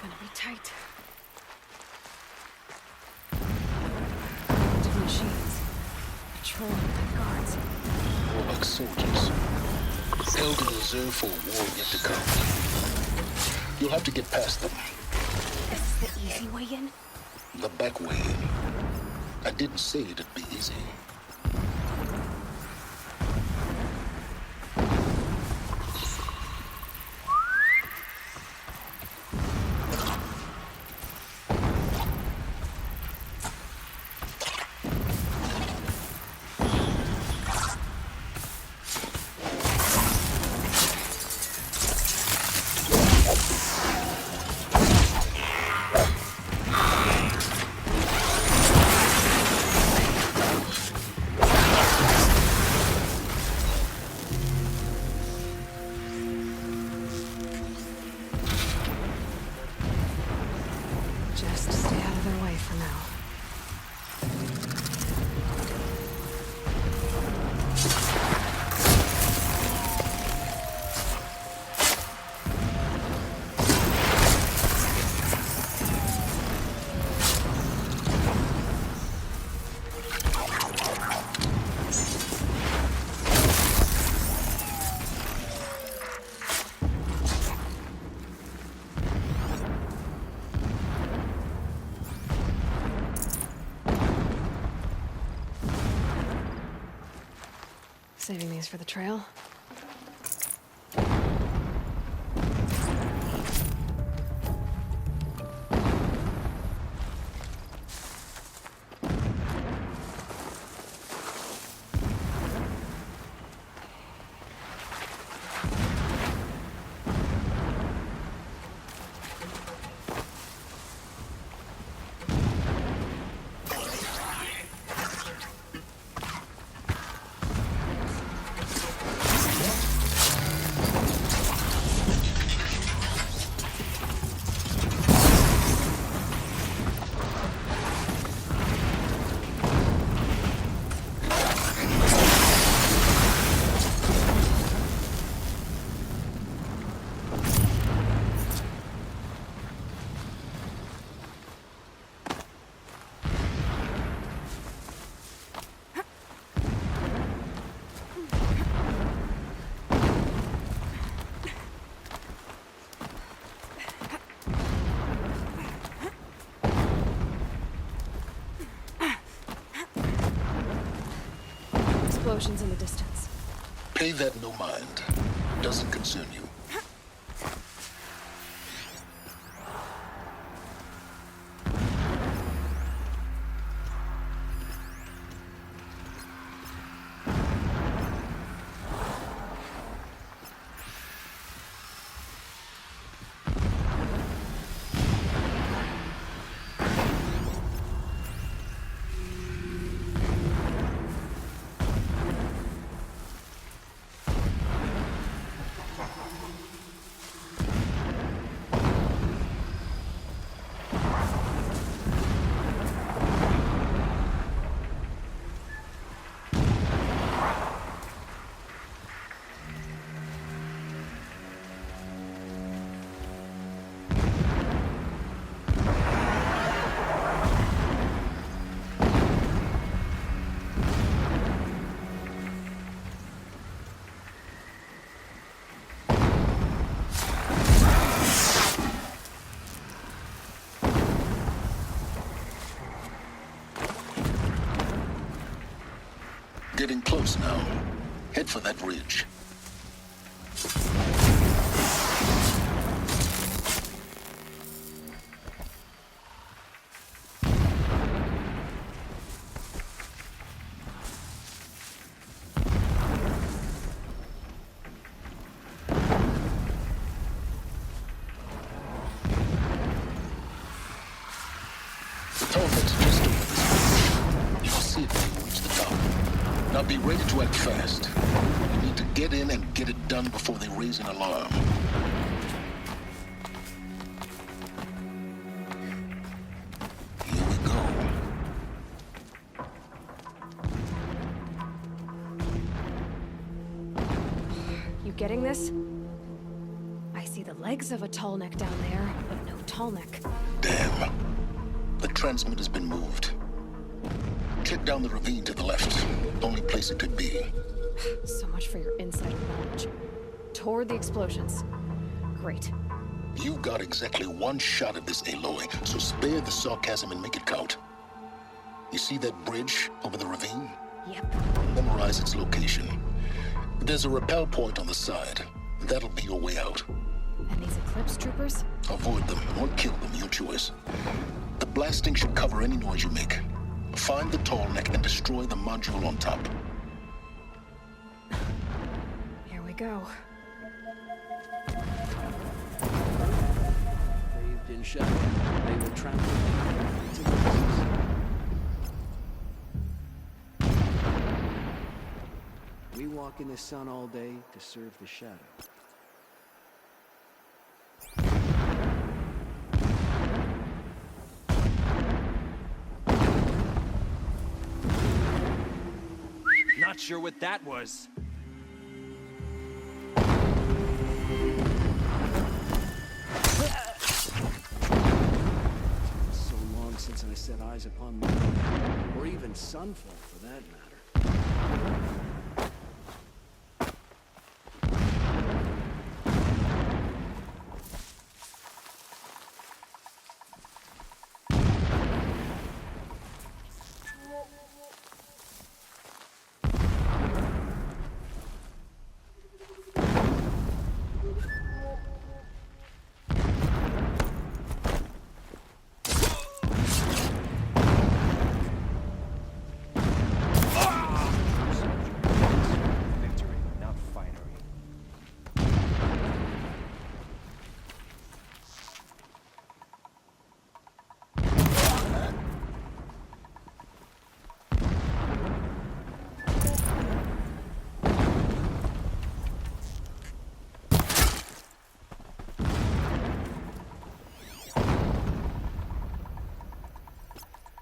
Gonna be tight. Haunted machines. patrol with guards.
More like soldiers. Held in reserve for a war yet to come. You'll have to get past them.
Is this the easy way in?
The back way in. I didn't say it'd be easy.
Just stay out of their way for now. Saving these for the trail. Explosions in the distance.
Pay that no mind. Doesn't concern you. Getting close now. Head for that ridge. The target's just over this ridge. You'll see it when you reach the top. Now be ready to act fast. You need to get in and get it done before they raise an alarm. Here we go.
You getting this? I see the legs of a tall neck down there, but no tall neck.
Damn. The transmitter's been moved. Check down the ravine to the left. Only place it could be.
So much for your insider knowledge. Toward the explosions. Great.
You got exactly one shot at this, Aloy, so spare the sarcasm and make it count. You see that bridge over the ravine?
Yep.
Memorize its location. There's a rappel point on the side. That'll be your way out.
And these Eclipse troopers?
Avoid them or kill them, your choice. The blasting should cover any noise you make. Find the tall neck and destroy the module on top.
Here we go.
Bathed in shadow, they will trample into pieces. We walk in the sun all day to serve the shadow.
Not sure what that was.
So long since I set eyes upon moon, or even sunfall for that matter.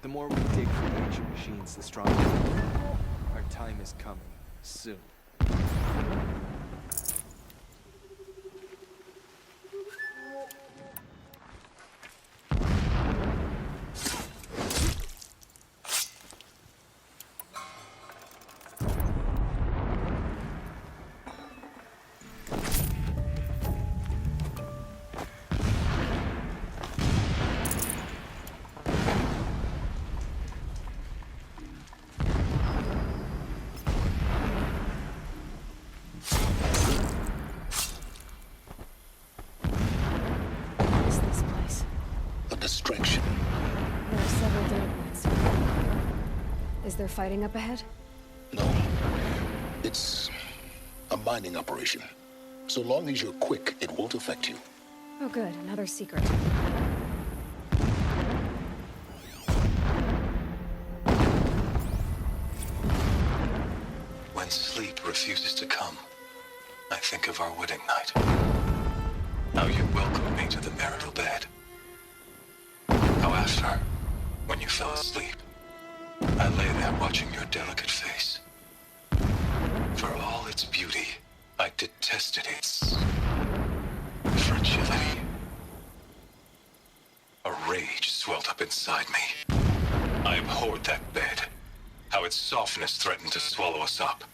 The more we dig for the ancient machines, the stronger we are. Our time is coming. Soon.
Distraction.
There are several data points. Is there fighting up ahead?
No. It's a mining operation. So long as you're quick, it won't affect you.
Oh good, another secret.
When sleep refuses to come, I think of our wedding night. How you welcomed me to the marital bed. How after, when you fell asleep, I lay there watching your delicate face. For all its beauty, I detested its fragility. A rage swelled up inside me. I abhorred that bed, how its softness threatened to swallow us up.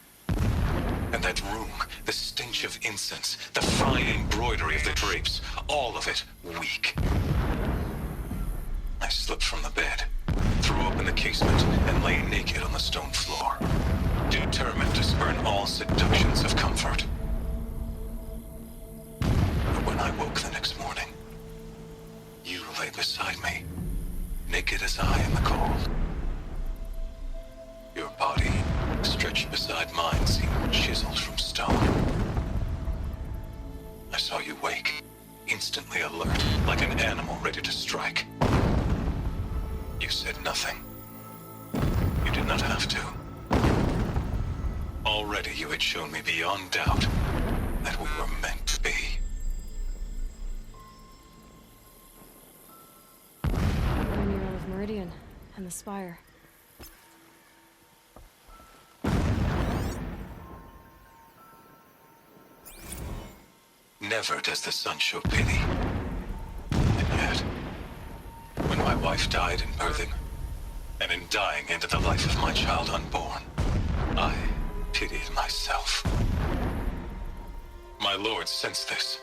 And that room, the stench of incense, the fine embroidery of the drapes, all of it weak. I slipped from the bed, threw open the casement, and lay naked on the stone floor, determined to spurn all seductions of comfort. But when I woke the next morning, you lay beside me, naked as I in the cold. Your body, stretched beside mine, seemed chiseled from stone. I saw you wake, instantly alert, like an animal ready to strike. You said nothing. You did not have to. Already you had shown me beyond doubt that we were meant to be.
The mural of Meridian and the spire.
Never does the sun show pity. And yet, when my wife died in birthing,
And in dying into the life of my child unborn, I pitied myself. My lord sensed this,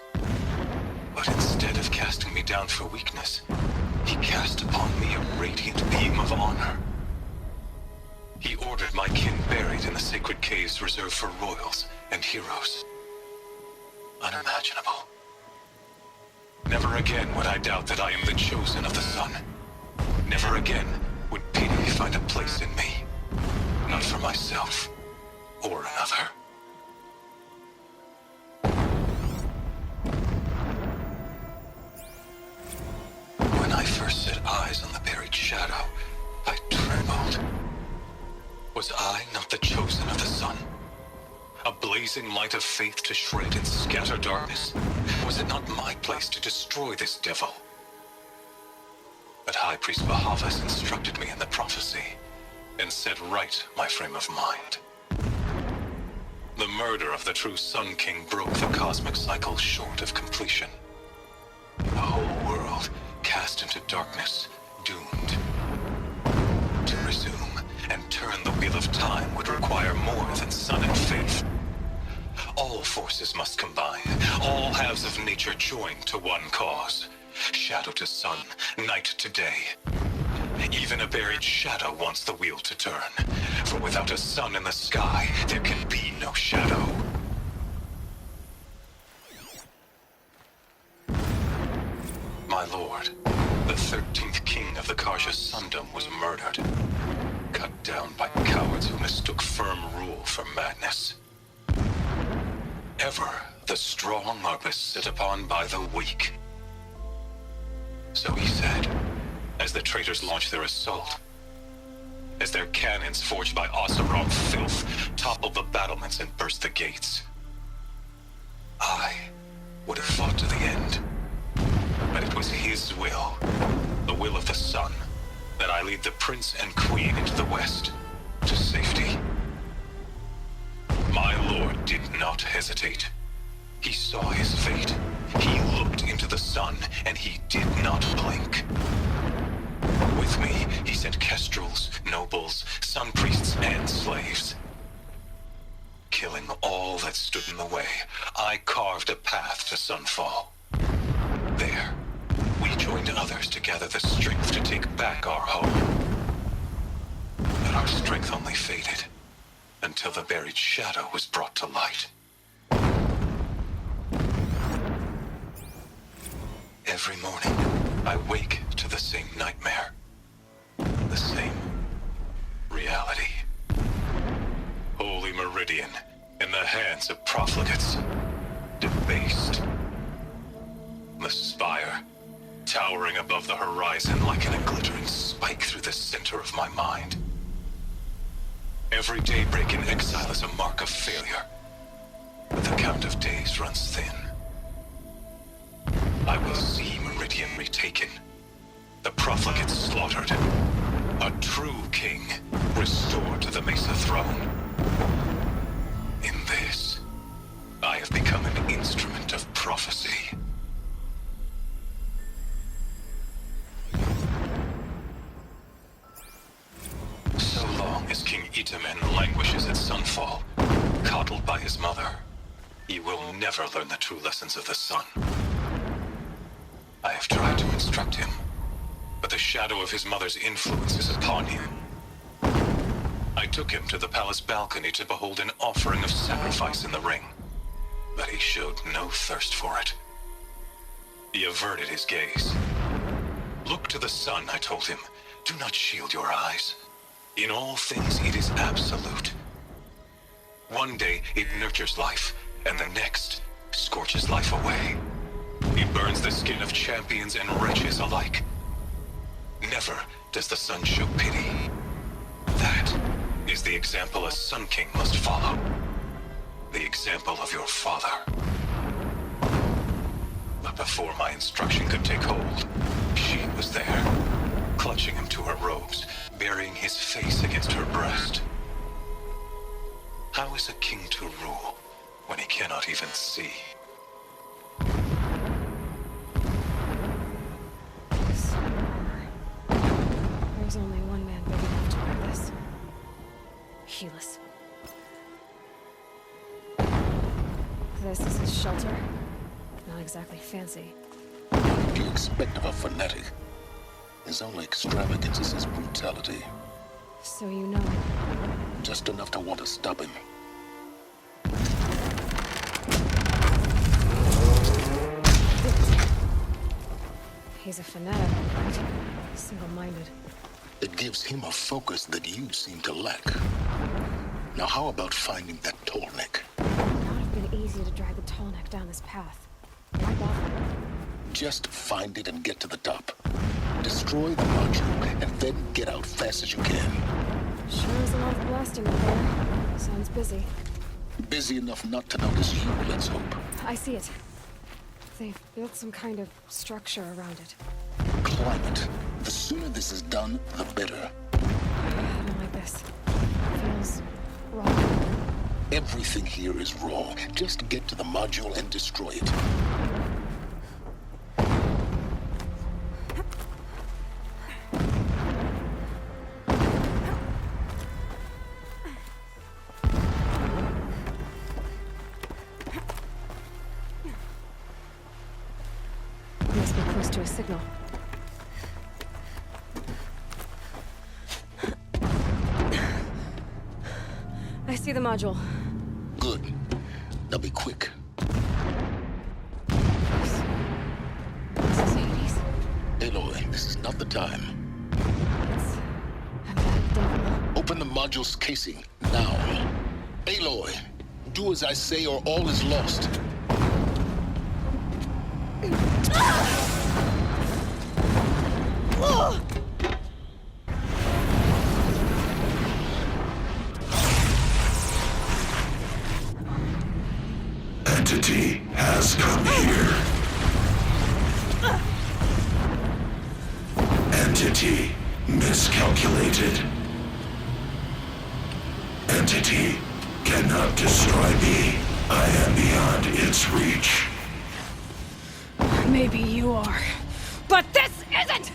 but instead of casting me down for weakness, he cast upon me a radiant beam of honor. He ordered my kin buried in the sacred caves reserved for royals and heroes. Unimaginable. Never again would I doubt that I am the chosen of the sun. Never again would pity find a place in me, not for myself or another. When I first set eyes on the buried shadow, I trembled. Was I not the chosen of the sun? A blazing light of faith to shred and scatter darkness? Was it not my place to destroy this devil? But High Priest Bahavas instructed me in the prophecy and set right my frame of mind. The murder of the true Sun King broke the cosmic cycle short of completion. The whole world cast into darkness, doomed. To resume and turn the wheel of time would require more than sun and faith. All forces must combine, all halves of nature join to one cause. Shadow to sun, night to day. Even a buried shadow wants the wheel to turn, for without a sun in the sky, there can be no shadow. My lord, the 13th king of the Karja Sundom was murdered. Cut down by cowards who mistook firm rule for madness. Ever the strong are beset upon by the weak. So he said, as the traitors launched their assault. As their cannons forged by Oseram filth toppled the battlements and burst the gates. I would have fought to the end. But it was his will, the will of the sun, that I lead the prince and queen into the west, to safety. My lord did not hesitate. He saw his fate. He looked into the sun, and he did not blink. With me, he sent kestrels, nobles, sun priests, and slaves. Killing all that stood in the way, I carved a path to sunfall. There, we joined others to gather the strength to take back our home. But our strength only faded until the buried shadow was brought to light. Every morning, I wake to the same nightmare. The same reality. Holy Meridian, in the hands of profligates. Debased. The spire, towering above the horizon like a glittering spike through the center of my mind. Every daybreak in exile is a mark of failure, but the count of days runs thin. I will see Meridian retaken, the profligates slaughtered, a true king restored to the Mesa throne. In this, I have become an instrument of prophecy. So long as King Itamen languishes at sunfall, coddled by his mother, he will never learn the true lessons of the sun. I have tried to instruct him, but the shadow of his mother's influence is upon him. I took him to the palace balcony to behold an offering of sacrifice in the ring, but he showed no thirst for it. He averted his gaze. Look to the sun, I told him. Do not shield your eyes. In all things, it is absolute. One day, it nurtures life, and the next, scorches life away. It burns the skin of champions and wretches alike. Never does the sun show pity. That is the example a Sun King must follow. The example of your father. But before my instruction could take hold, she was there, clutching him to her robes, burying his face against her breast. How is a king to rule when he cannot even see?
There's only one man big enough Keyless. This is his shelter. Not exactly fancy.
What do you expect of a fanatic? His only extravagance is his brutality.
So you know.
Just enough to want to stop him.
He's a fanatic, right? Single-minded.
It gives him a focus that you seem to lack. Now how about finding that tall neck?
It would not have been easy to drag the tall neck down this path. Why bother?
Just find it and get to the top. Destroy the module, and then get out fast as you can.
Sure is a lot of blasting up there. Sounds busy.
Busy enough not to notice you, let's hope.
I see it. They've built some kind of structure around it.
Climb it. The sooner this is done, the better.
I don't like this. It feels wrong.
Everything here is wrong. Just get to the module and destroy it.
Must be close to a signal. I see the module.
Good. Now be quick.
This is Hades.
Aloy, this is not the time.
I'm that devil.
Open the module's casing, now. Aloy, do as I say or all is lost.
Entity has come here. Entity miscalculated. Entity cannot destroy me. I am beyond its reach.
Maybe you are, but this isn't!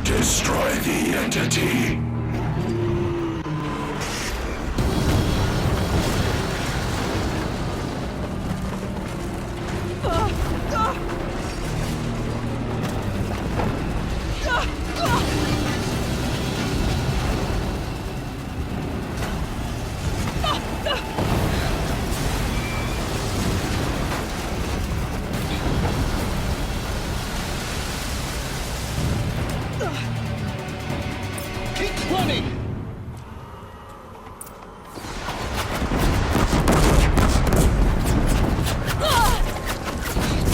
Destroy the entity.
Keep running!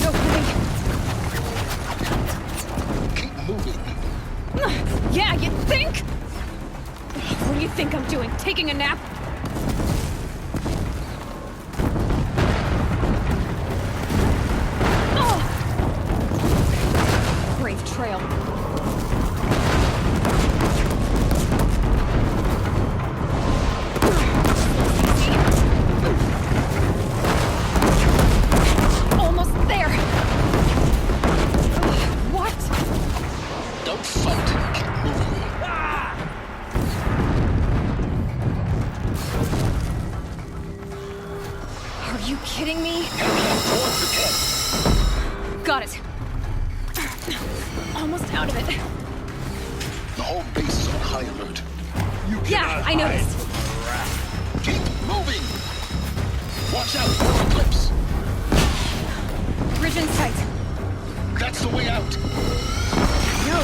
No kidding.
Keep moving.
Yeah, you think? What do you think I'm doing? Taking a nap? Brave trail. Almost there. What?
Don't fight. Keep moving.
Are you kidding me?
Towards the cat.
Got it. Almost out of it.
The whole base is on high alert.
Yeah, I noticed.
Keep moving! Watch out for Eclipse!
Bridge in sight.
That's the way out!
No.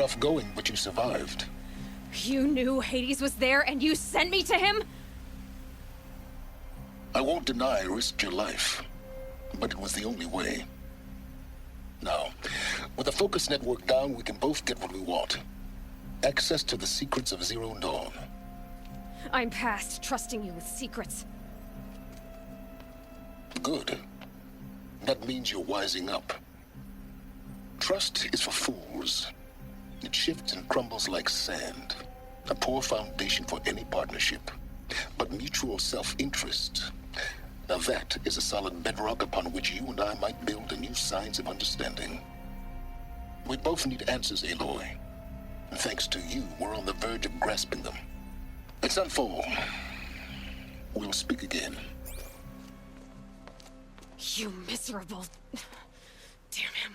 rough going, but you survived.
You knew Hades was there and you sent me to him?
I won't deny I risked your life, but it was the only way. Now, with the focus network down, we can both get what we want. Access to the secrets of Zero Dawn.
I'm past trusting you with secrets.
Good. That means you're wising up. Trust is for fools. It shifts and crumbles like sand. A poor foundation for any partnership. But mutual self-interest, now that is a solid bedrock upon which you and I might build a new science of understanding. We both need answers, Aloy. And thanks to you, we're on the verge of grasping them. At Sunfall, we'll speak again.
You miserable... Damn him.